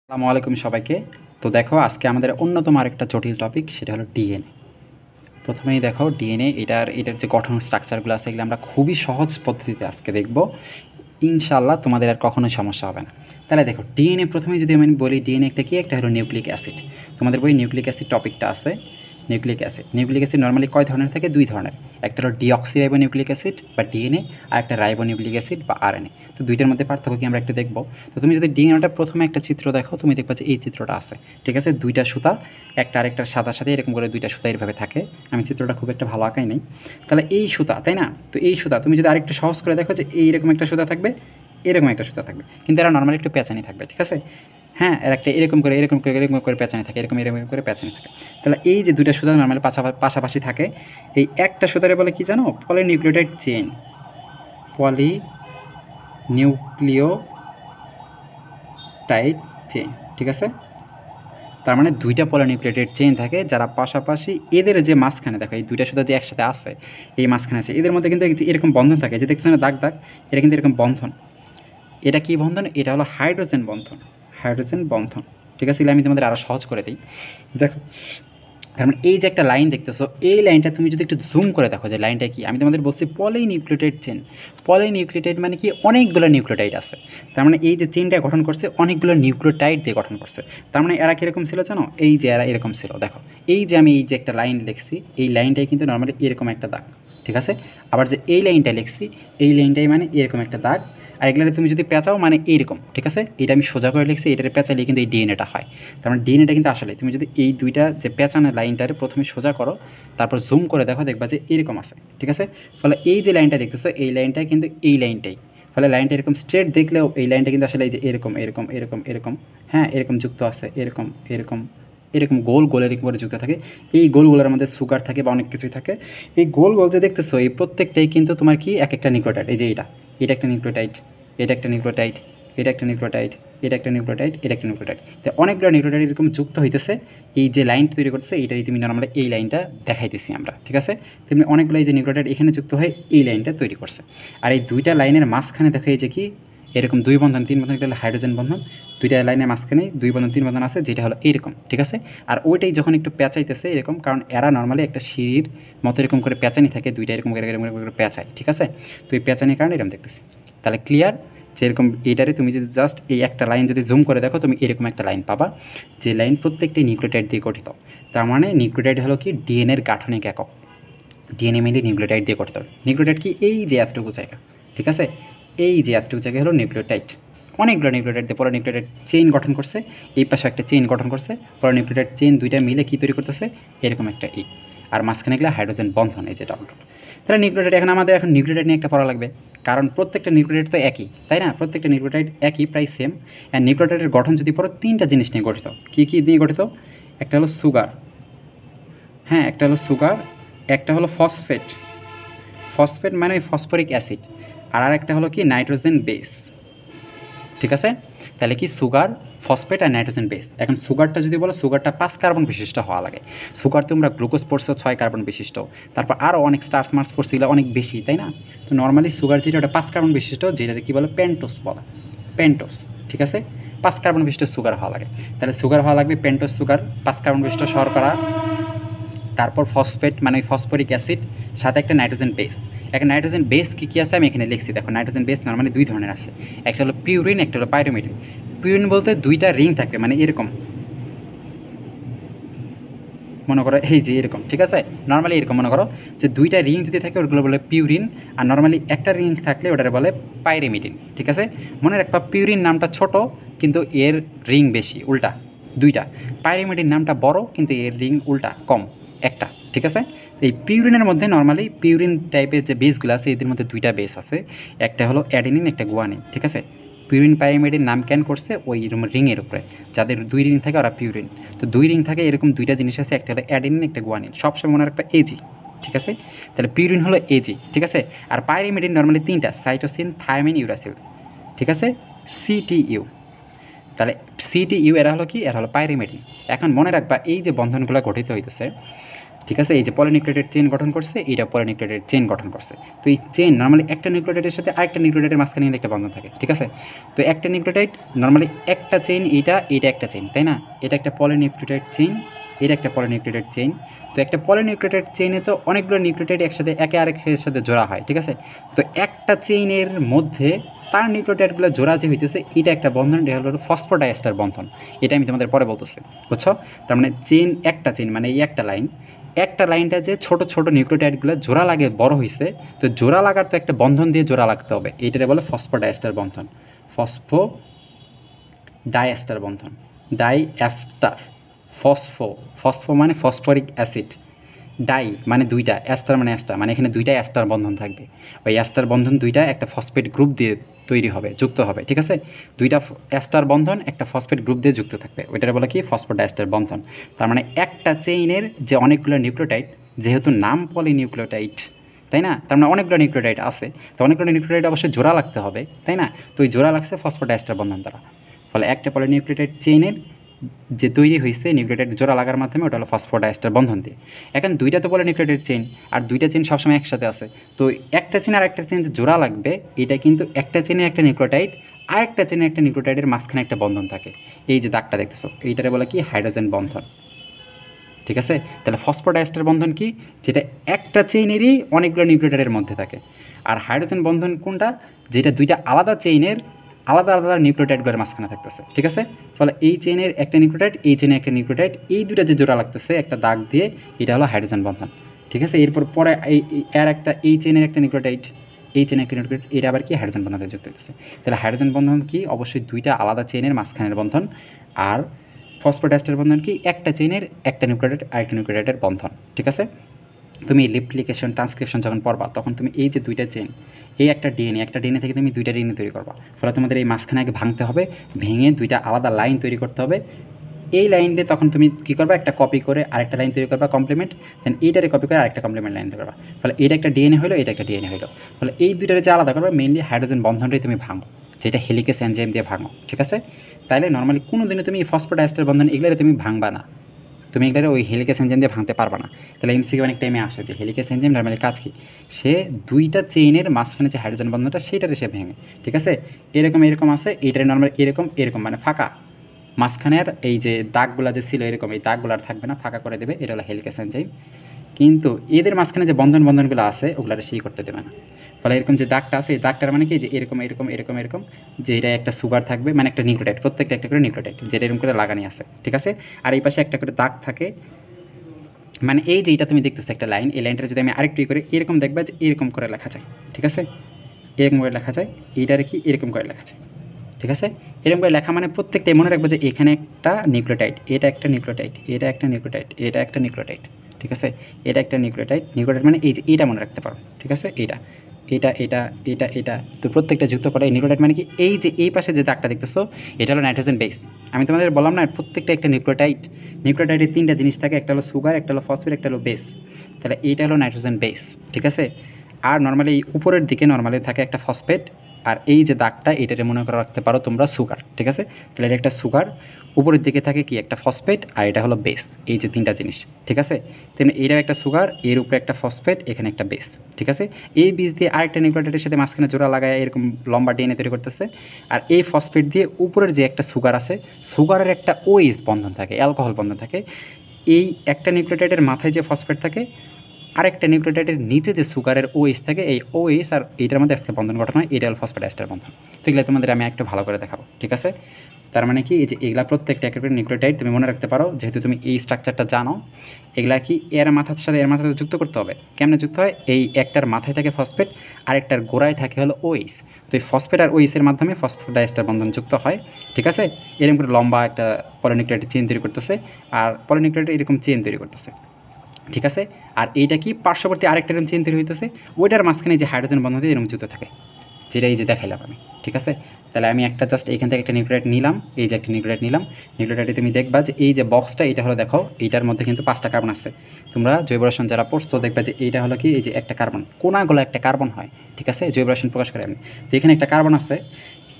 আসসালামু আলাইকুম সবাইকে। তো দেখো আজকে আমাদের অন্যতম আরেকটা জটিল টপিক, সেটা হলো ডিএনএ। প্রথমেই দেখো ডিএনএ এটার যে গঠন স্ট্রাকচারগুলো আছে এগুলো আমরা খুবই সহজ পদ্ধতিতে আজকে দেখব। ইনশাআল্লাহ তোমাদের আর কখনোই সমস্যা হবে না। তাহলে দেখো ডিএনএ প্রথমে যদি আমি বলি ডিএনএ একটা কি, একটা হলো নিউক্লিক অ্যাসিড। তোমাদের বই নিউক্লিক অ্যাসিড টপিকটা আছে। নিউক্লিক অ্যাসিড নর্মালি কয় ধরনের থাকে? দুই ধরনের। একটা হলো ডিঅক্সিরাইবোনিউক্লিক অ্যাসিড বা ডিএনএ, আর একটা রাইবোনিউক্লিক অ্যাসিড বা আরএনএ। তো দুইটার মধ্যে পার্থক্য কি আমরা একটু দেখব। তো তুমি যদি ডিএনএটা প্রথমে একটা চিত্র দেখো, তুমি দেখবা যে এই চিত্রটা আছে, ঠিক আছে? দুইটা সুতা একটা আরেকটার সাথে সাথে এরকম করে দুইটা সুতা এইভাবে থাকে। আমি চিত্রটা খুব একটা ভালো আঁকাই নেই। তাহলে এই সুতা, তাই না? তো এই সুতা তুমি যদি আরেকটু সহজ করে দেখো যে এইরকম একটা সুতা থাকবে, এরকম একটা সুতা থাকবে, কিন্তু এরা নর্মালি একটু পেঁচানি থাকবে, ঠিক আছে? হ্যাঁ, এর একটা এরকম করে পেঁচানি থাকে, এরকম করে পেঁচানি থাকে। তাহলে এই যে দুইটা সুতা নর্মালি পাশাপাশি থাকে, এই একটা সুতারে বলে কি জানো? Polynucleotide chain. পলিনিউক্লিওটাইড চেইন, ঠিক আছে? তার মানে দুইটা পলিনিউক্লিওটাইড চেইন থাকে যারা পাশাপাশি, এদের যে মাঝখানে দেখো এই দুইটা সুতা যে একসাথে আছে, এই মাঝখানে আছে, এদের মধ্যে কিন্তু এরকম বন্ধন থাকে, যে দেখছো না দাগ দাগ, এটা কিন্তু এরকম বন্ধন। এটা কি বন্ধন? এটা হলো হাইড্রোজেন বন্ধন। হাইড্রোজেন বন্ধন, ঠিক আছে? এগুলো আমি তোমাদের আরও সহজ করে দিই। দেখো, তার মানে এই যে একটা লাইন দেখতেছো, এই লাইনটা তুমি যদি একটু জুম করে দেখো যে লাইনটা কি, আমি তোমাদের বলছি পলিনিউক্লিওটাইড চেন। পলিনিউক্লিওটাইড মানে কি? অনেকগুলো নিউক্লিওটাইড আছে। তার মানে এই যে চেনটা গঠন করছে অনেকগুলো নিউক্লিওটাইড দিয়ে গঠন করছে। তার মানে এরা কীরকম ছিল জানো? এই যে এরা এরকম ছিল, দেখো এই যে আমি এই যে একটা লাইন লিখছি, এই লাইনটাই কিন্তু নর্মালি এরকম একটা দাগ, ঠিক আছে? আবার যে এই লাইনটা লিখছি, এই লাইনটাই মানে এরকম একটা দাগ। আর এগুলো তুমি যদি পেঁচাও মানে এইরকম, ঠিক আছে? এটা আমি সোজা করে লিখছি, এটারে পেঁচালে কিন্তু এই ডিএনএটা হয়। তার মানে ডিএনএটা কিন্তু আসলে তুমি যদি এই দুইটা যে পেঁচানো লাইনটারে প্রথমে সোজা করো, তারপর জুম করে দেখো, দেখবা যে এরকম আছে, ঠিক আছে? ফলে এই যে লাইনটা দেখতেছো, এই লাইনটাই কিন্তু এই লাইনটাই। ফলে লাইনটা এরকম স্ট্রেট দেখলেও এই লাইনটা কিন্তু আসলে এই যে এরকম এরকম এরকম এরকম, হ্যাঁ এরকম যুক্ত আছে, এরকম এরকম এরকম গোল গোল এরকম করে যুক্ত থাকে। এই গোলগুলোর মধ্যে সুগার থাকে বা অনেক কিছুই থাকে। এই গোল গোল যে দেখতেছো, এই প্রত্যেকটাই কিন্তু তোমার কি এক একটা নিউক্লিওটাইড। এই যে এটা একটা নিউক্লিওটাইড, এটা একটা নিউক্লিওটাইড, এটা একটা নিউক্লিওটাইড, এটা একটা নিউক্লিওটাইড, এটা একটা নিউক্লিওটাইড। তো অনেকগুলো নিউক্লিওটাইড এরকম যুক্ত হইতেছে। এই যে লাইনটা তৈরি করতেছে, এইটাই তুমি নর্মালি এই লাইনটা দেখাইতেছি আমরা, ঠিক আছে? তেমনি অনেকগুলো এই যে নিউক্লিওটাইড এখানে যুক্ত হয়ে এই লাইনটা তৈরি করছে। আর এই দুইটা লাইনের মাঝখানে দেখো এই যে কি এরকম দুই বন্ধন তিন বন্ধন, এটা হলো হাইড্রোজেন বন্ধন। দুইটা লাইনের মাঝখানে দুই বন্ধন তিন বন্ধন আছে, যেটা হলো এইরকম, ঠিক আছে? আর ওইটাই যখন একটু পেঁচাইতেছে এরকম, কারণ এরা নর্মালি একটা সিঁড়ির মতো এরকম করে পেঁচানি থাকে, দুইটা এরকম করে এরকম করে পেঁচায়, ঠিক আছে? তো এই পেঁচানির কারণে এরকম দেখতেছি। তাহলে ক্লিয়ার যে এরকম এইটারে তুমি যদি জাস্ট এই একটা লাইন যদি জুম করে দেখো, তুমি এরকম একটা লাইন পাবা, যে লাইন প্রত্যেকটি নিউক্লিওটাইড দিয়ে গঠিত। তার মানে নিউক্লিওটাইড হলো কি ডিএনএর গাঠনিক একক। ডিএনএ মেনলি নিউক্লিওটাইড দিয়ে গঠিত। নিউক্লিওটাইড কি? এই যে এতটুকু জায়গা, ঠিক আছে? এই যে এতটুকু জায়গা হলো নিউক্লিওটাইড। অনেকগুলো নিউক্লিওটাইড দিয়ে পরে নিউক্লিওটাইড চেইন গঠন করছে, এই পাশে একটা চেইন গঠন করছে, পরে নিউক্লিওটাইড চেইন দুইটা মিলে কী তৈরি করতেছে? এরকম একটা ই। আর মাঝখানে গেলে হাইড্রোজেন বন্ধন, এই যে ডবল ডট। তাহলে নিউক্লিওটাইড এখন নিউক্লিওটাইড নিয়ে একটা পড়া লাগবে, কারণ প্রত্যেকটা নিউক্লিওটাইড তো একই, তাই না? প্রত্যেকটা নিউক্লিওটাইড একই, প্রায় সেম। আর নিউক্লিওটাইডের গঠন যদি পড়ো, তিনটা জিনিস নিয়ে গঠিত। কী কী নিয়ে গঠিত? একটা হলো সুগার, হ্যাঁ একটা হলো সুগার, একটা হলো ফসফেট, ফসফেট মানে ফসফরিক অ্যাসিড, আর আরেকটা হলো কি নাইট্রোজেন বেস, ঠিক আছে? তাহলে কি সুগার, ফসফেট আর নাইট্রোজেন বেস। এখন সুগারটা যদি বলো, সুগারটা 5 কার্বন বিশিষ্ট হওয়া লাগে। সুগার তোমরা গ্লুকোজ পড়ছো 6 কার্বন বিশিষ্ট, তারপর আরও অনেক স্টার্চ মার্চ পড়ছে, এগুলো অনেক বেশি, তাই না? তো নর্মালি সুগার যেটা ওটা 5 কার্বন বিশিষ্ট, যেটাকে কী বলে? পেন্টোস বলা, পেন্টোস, ঠিক আছে? 5 কার্বন বিশিষ্ট সুগার হওয়া লাগে। তাহলে সুগার হওয়া লাগবে পেন্টোস সুগার, 5 কার্বন বিশিষ্ট শর্করা, তারপর ফসফেট মানে ওই ফসফরিক অ্যাসিড, সাথে একটা নাইট্রোজেন বেস। একটা নাইট্রোজেন বেস কী কী আছে আমি এখানে লিখছি, দেখো নাইট্রোজেন বেস নর্মালি দুই ধরনের আছে, একটা হলো পিউরিন, একটা হলো পাইরোমিডিন। পিউরিন বলতে দুইটা রিং থাকবে, মানে এরকম মনে করো, এই যে এরকম, ঠিক আছে? নর্মালি এরকম মনে করো যে দুইটা রিং যদি থাকে ওগুলো বলে পিউরিন, আর নর্মালি একটা রিং থাকলে ওটারে বলে পাইরিমিডিন, ঠিক আছে? মনে রাখবা পিউরিন নামটা ছোট কিন্তু এর রিং বেশি, উল্টা দুইটা। পাইরিমিডিন নামটা বড় কিন্তু এর রিং উল্টা কম, একটা, ঠিক আছে? এই পিউরিনের মধ্যে নর্মালি পিউরিন টাইপের যে বেসগুলো আছে এদের মধ্যে দুইটা বেস আছে, একটা হলো অ্যাডেনিন, একটা গুয়ানিন, ঠিক আছে? পিউরিন পাইরিমিডের নাম ক্যান করছে ওই রিংয়ের উপরে, যাদের দুই রিং থাকে ওরা পিউরিন। তো দুই রিং থাকে এরকম দুইটা জিনিস আছে, একটা হলো অ্যাডেনিন, একটা গুয়ানিন, সবসময় মনে রাখবে এজি, ঠিক আছে? তাহলে পিউরিন হলো এজি, ঠিক আছে? আর পাইরিমিডিন নর্মালি তিনটা, সাইটোসিন, থায়ামিন, ইউরাসিল, ঠিক আছে? সিটিইউ। তাহলে সিটিইউ এরা হলো কি? এরা হলো পাইরিমিডিন। এখন মনে রাখবা এই যে বন্ধনগুলো গঠিত হইতেছে, ঠিক আছে, এই যে পলিনিউক্লিওটাইড চেইন গঠন করছে, এটা পলিনিউক্লিওটাইড চেইন গঠন করছে। তো এই চেইন নর্মালি একটা নিউক্লিওটাইডের সাথে আরেকটা নিউক্লিওটাইডের মাঝখানে কিন্তু একটা বন্ধন থাকে, ঠিক আছে। তো একটা নিউক্লিওটাইড নর্মালি একটা চেইন, এটা একটা চেইন, তাই না? এটা একটা পলিনিউক্লিওটাইড চেইন, এটা একটা পলিনিউক্লিওটাইড চেইন। তো একটা পলিনিউক্লিওটাইড চেইনে তো অনেকগুলো নিউক্লিওটাইড একসাথে একে আরেকের সাথে জোড়া হয়, ঠিক আছে। তো একটা চেইনের মধ্যে তার নিউক্লিওটাইডগুলো জোড়া যে হইতেছে, এটা একটা বন্ধন, এটা হলো ফসফোডাইএস্টার বন্ধন। এটা আমি তোমাদের পরে বলতেছি, বুঝছো? তার মানে চেইন, একটা চেইন মানে এই একটা লাইন, একটা লাইনটা যে ছোট ছোট নিউক্লিওটাইডগুলো জোড়া লাগে বড় হয়েছে, তো জোড়া লাগার তো একটা বন্ধন দিয়ে জোড়া লাগতে হবে, এইটারে বলে ফসফোডাইএস্টার বন্ধন। ফসফোডাইএস্টার বন্ধন, ডাইএস্টার। ফসফো মানে ফসফরিক অ্যাসিড, ডাই মানে দুইটা, অ্যাস্টার মানে অ্যাস্টার, মানে এখানে দুইটা অ্যাস্টার বন্ধন থাকবে। ওই অ্যাস্টার বন্ধন দুইটা একটা ফসফেট গ্রুপ দিয়ে তৈরি হবে, যুক্ত হবে, ঠিক আছে। দুইটা অ্যাস্টার বন্ধন একটা ফসফেট গ্রুপ দিয়ে যুক্ত থাকবে, ওইটার বলে কি ফসফোডাইএস্টার বন্ধন। তার মানে একটা চেইনের যে অনেকগুলো নিউক্লিওটাইড, যেহেতু নাম পলিনিউক্লিওটাইড, তাই না? তার মানে অনেকগুলো নিউক্লিওটাইড আছে, তো অনেকগুলো নিউক্লিওটাইড অবশ্যই জোড়া লাগতে হবে, তাই না? তো ওই জোড়া লাগছে ফসফোডাইএস্টার বন্ধন দ্বারা। ফলে একটা পলিনিউক্লিওটাইড চেইনের যে তৈরি হয়েছে নিউক্লিওটাইড জোড়া লাগার মাধ্যমে, ওটা হলো ফসফোডাইএস্টার বন্ধন দিয়ে। এখন দুইটা তো পলিনিউক্লিওটাইড চেইন, আর দুইটা চেইন সবসময় একসাথে আছে, তো একটা চেইন আর একটা চেইন যে জোড়া লাগবে, এটা কিন্তু একটা চেইনের একটা নিউক্লিওটাইড আর একটা চেইনের একটা নিউক্লিওটাইডের মাঝখানে একটা বন্ধন থাকে। এই যে দাগটা দেখতেছো, এইটারে বলে কি হাইড্রোজেন বন্ধন, ঠিক আছে। তাহলে ফসফোডাইএস্টার বন্ধন কি? যেটা একটা চেইনেরই অনেকগুলো নিউক্লিওটাইডের মধ্যে থাকে। আর হাইড্রোজেন বন্ধন কোনটা? যেটা দুইটা আলাদা চেইনের আলাদা আলাদা নিউক্লিওটাইডগুলোর মাঝখানে থাকতেছে, ঠিক আছে। ফলে এই চেইনের একটা নিউক্লিওটাইড, এই চেইনের একটা নিউক্লিওটাইড, এই দুটা যে জোড়া লাগতেছে একটা দাগ দিয়ে, এটা হলো হাইড্রোজেন বন্ধন, ঠিক আছে। এরপর পরে এর একটা এই চেইনের একটা নিউক্লিওটাইড, এই চেইনের একটা নিউক্লিওটাইড, এটা আবার কি হাইড্রোজেন বন্ধনে যুক্ত হইতেছে। তাহলে হাইড্রোজেন বন্ধন কি? অবশ্যই দুইটা আলাদা চেইনের মাঝখানের বন্ধন। আর ফসফোডাইএস্টার বন্ধন কি? একটা চেইনের একটা নিউক্লিওটাইড আরেকটা নিউক্লিওটাইডের বন্ধন, ঠিক আছে। তুমি রিপ্লিকেশন ট্রান্সক্রিপশন যখন পড়বা, তখন তুমি এই যে দুইটা চেইন, এই একটা ডিএনএ থেকে তুমি দুইটা ডিএনএ তৈরি করবা। ফলে তোমাদের এই মাঝখানে আগে ভাঙতে হবে, ভেঙে দুইটা আলাদা লাইন তৈরি করতে হবে। এই লাইনটা তখন তুমি কী করবা? একটা কপি করে আরেকটা লাইন তৈরি করবা কমপ্লিমেন্ট, দেন এইটারে কপি করে আরেকটা কমপ্লিমেন্ট লাইন তৈরি করবা। ফলে এটা একটা ডিএনএ হলো, এটা একটা ডিএনএ হলো। ফলে এই দুইটারে যে আলাদা করবা, মেইনলি হাইড্রোজেন বন্ধনটাই তুমি ভাঙো, যেটা হেলিকেস এনজাইম দিয়ে ভাঙো, ঠিক আছে। তাইলে নর্মালি কোনো দিনে তুমি ফসফোডাইএস্টার বন্ধন এগুলো তুমি ভাঙবা না, তুমি এগুলো ওই হেলিকেস এনজাইম দিয়ে ভাঙতে পারবা না। তাহলে এমসিকিউ অনেক টাইমে আসে যে হেলিকেস এনজাইম নর্মালি কাজ কি? সে দুইটা চেইনের মাঝখানে যে হাইড্রোজেন বন্ধনটা, সেইটারে সে ভেঙে, ঠিক আছে। এরকম আছে, এইটারে নর্মালি এরকম মানে ফাঁকা, মাঝখানের এই যে দাগগুলা যে ছিল এরকম, এই দাগগুলো আর থাকবে না, ফাঁকা করে দেবে, এটা হলো হেলিকেস এনজাইম। কিন্তু এদের মাঝখানে যে বন্ধনগুলো আছে, ওগুলো সেই করতে দেবে না। ফলে এরকম যে দাগটা আছে, এই দাগটার মানে কি? যে এরকম যে এটা একটা সুগার থাকবে, মানে একটা নিউক্লিওটাইড, প্রত্যেকটা একটা করে নিউক্লিওটাইড, যেটা এরকম করে লাগানি আছে, ঠিক আছে। আর এই পাশে একটা করে দাগ থাকে, মানে এই যে এটা তুমি দেখতেছো একটা লাইন, এই লাইনটা যদি আমি আরেকটু করে এরকম দেখবা যে এরকম করে লেখা যায়, ঠিক আছে। এরকম করে লেখা যায়, এইটারে কি এরকম করে লেখা যায়, ঠিক আছে। এরকম করে লেখা মানে প্রত্যেকটাই মনে রাখবো যে এখানে একটা নিউক্লিওটাইড, এটা একটা নিউক্লিওটাইড, এটা একটা নিউক্লিওটাইড, এটা একটা নিউক্লিওটাইড, ঠিক আছে। এটা একটা নিউক্লিওটাইড মানে এই যে এটা মনে রাখতে পারো, ঠিক আছে। এটা তো প্রত্যেকটা যুক্ত করা এই নিউক্লিওটাইড মানে কি? এই যে এই পাশে যে দাগটা দেখতেছো, এটা হলো নাইট্রোজেন বেস। আমি তোমাদের বললাম না, প্রত্যেকটা একটা নিউক্লিওটাইডের তিনটা জিনিস থাকে, একটা হলো সুগার, একটা হলো ফসফেট, একটা হলো বেস। তাহলে এইটা হলো নাইট্রোজেন বেস, ঠিক আছে। আর নর্মালি উপরের দিকে নর্মালি থাকে একটা ফসফেট, আর এই যে দাগটা, এটারে মনে করে রাখতে পারো তোমরা সুগার, ঠিক আছে। তাহলে এটা একটা সুগার, উপরের দিকে থাকে কি? একটা ফসফেট, আর এটা হলো বেস, এই যে তিনটা জিনিস, ঠিক আছে। তেমনি এইটাও একটা সুগার, এর উপরে একটা ফসফেট, এখানে একটা বেস, ঠিক আছে। এই বীজ দিয়ে আরেকটা নিউক্লিওটাইডের সাথে মাঝখানে জোড়া লাগায় এরকম লম্বা ডিএনএ তৈরি করতেছে। আর এই ফসফেট দিয়ে উপরের যে একটা সুগার আছে, সুগারের একটা ওএইচ বন্ধন থাকে, অ্যালকোহল বন্ধন থাকে। এই একটা নিউক্লিওটাইডের মাথায় যে ফসফেট থাকে, আরেকটা নিউক্লিওটাইডের নিচে যে সুগারের ওএইচ থাকে, এই ওএইচ আর এইটার মধ্যে আজকে বন্ধন গঠন হয়, এটা হলো ফসফোডাইএস্টার বন্ধন। তো এগুলো তোমাদের আমি একটু ভালো করে দেখাবো, ঠিক আছে। তার মানে কি? এই যে এগুলা প্রত্যেকটা একেবারে নিউক্লিওটাইড তুমি মনে রাখতে পারো, যেহেতু তুমি এই স্ট্রাকচারটা জানো। এগুলা কি এর মাথার সাথে এর মাথাতে যুক্ত করতে হবে। কেমনে যুক্ত হয়? এই একটার মাথায় থাকে ফসফেট, আরেকটার গোড়ায় থাকে হলো ওএইচ। তো এই ফসফেট আর ওএইচের মাধ্যমে ফসফোডাইএস্টার বন্ধন যুক্ত হয়, ঠিক আছে। এরকম করে লম্বা একটা পলিনিউক্লিওটাইড চেইন তৈরি করতেছে, আর পলিনিউক্লিওটাইড এরকম চেইন তৈরি করতেছে, ঠিক আছে। আর এইটা কি? পার্শ্ববর্তী আরেকটা এরকম চেইন তৈরি হইতেছে, ওইটার মাঝখানে যে হাইড্রোজেন বন্ধন দিয়ে এরকম যুক্ত থাকে, যেটা এই যে দেখাইলাম আমি, ঠিক আছে। তাহলে আমি একটা জাস্ট এখান থেকে একটা নিউক্লিওটাইড নিলাম, এই যে একটা নিউক্লিওটাইড নিলাম। নিউক্লিওটাইডে তুমি দেখবা যে এই যে বক্সটা, এটা হলো দেখো, এইটার মধ্যে কিন্তু 5টা কার্বন আছে। তোমরা জৈব রসায়ন যারা পড়ছো দেখবা যে এইটা হলো কি? এই যে একটা কার্বন, কোনাগুলো একটা কার্বন হয়, ঠিক আছে। জৈব রসায়ন প্রকাশ করে আমি। তো এখানে একটা কার্বন আছে,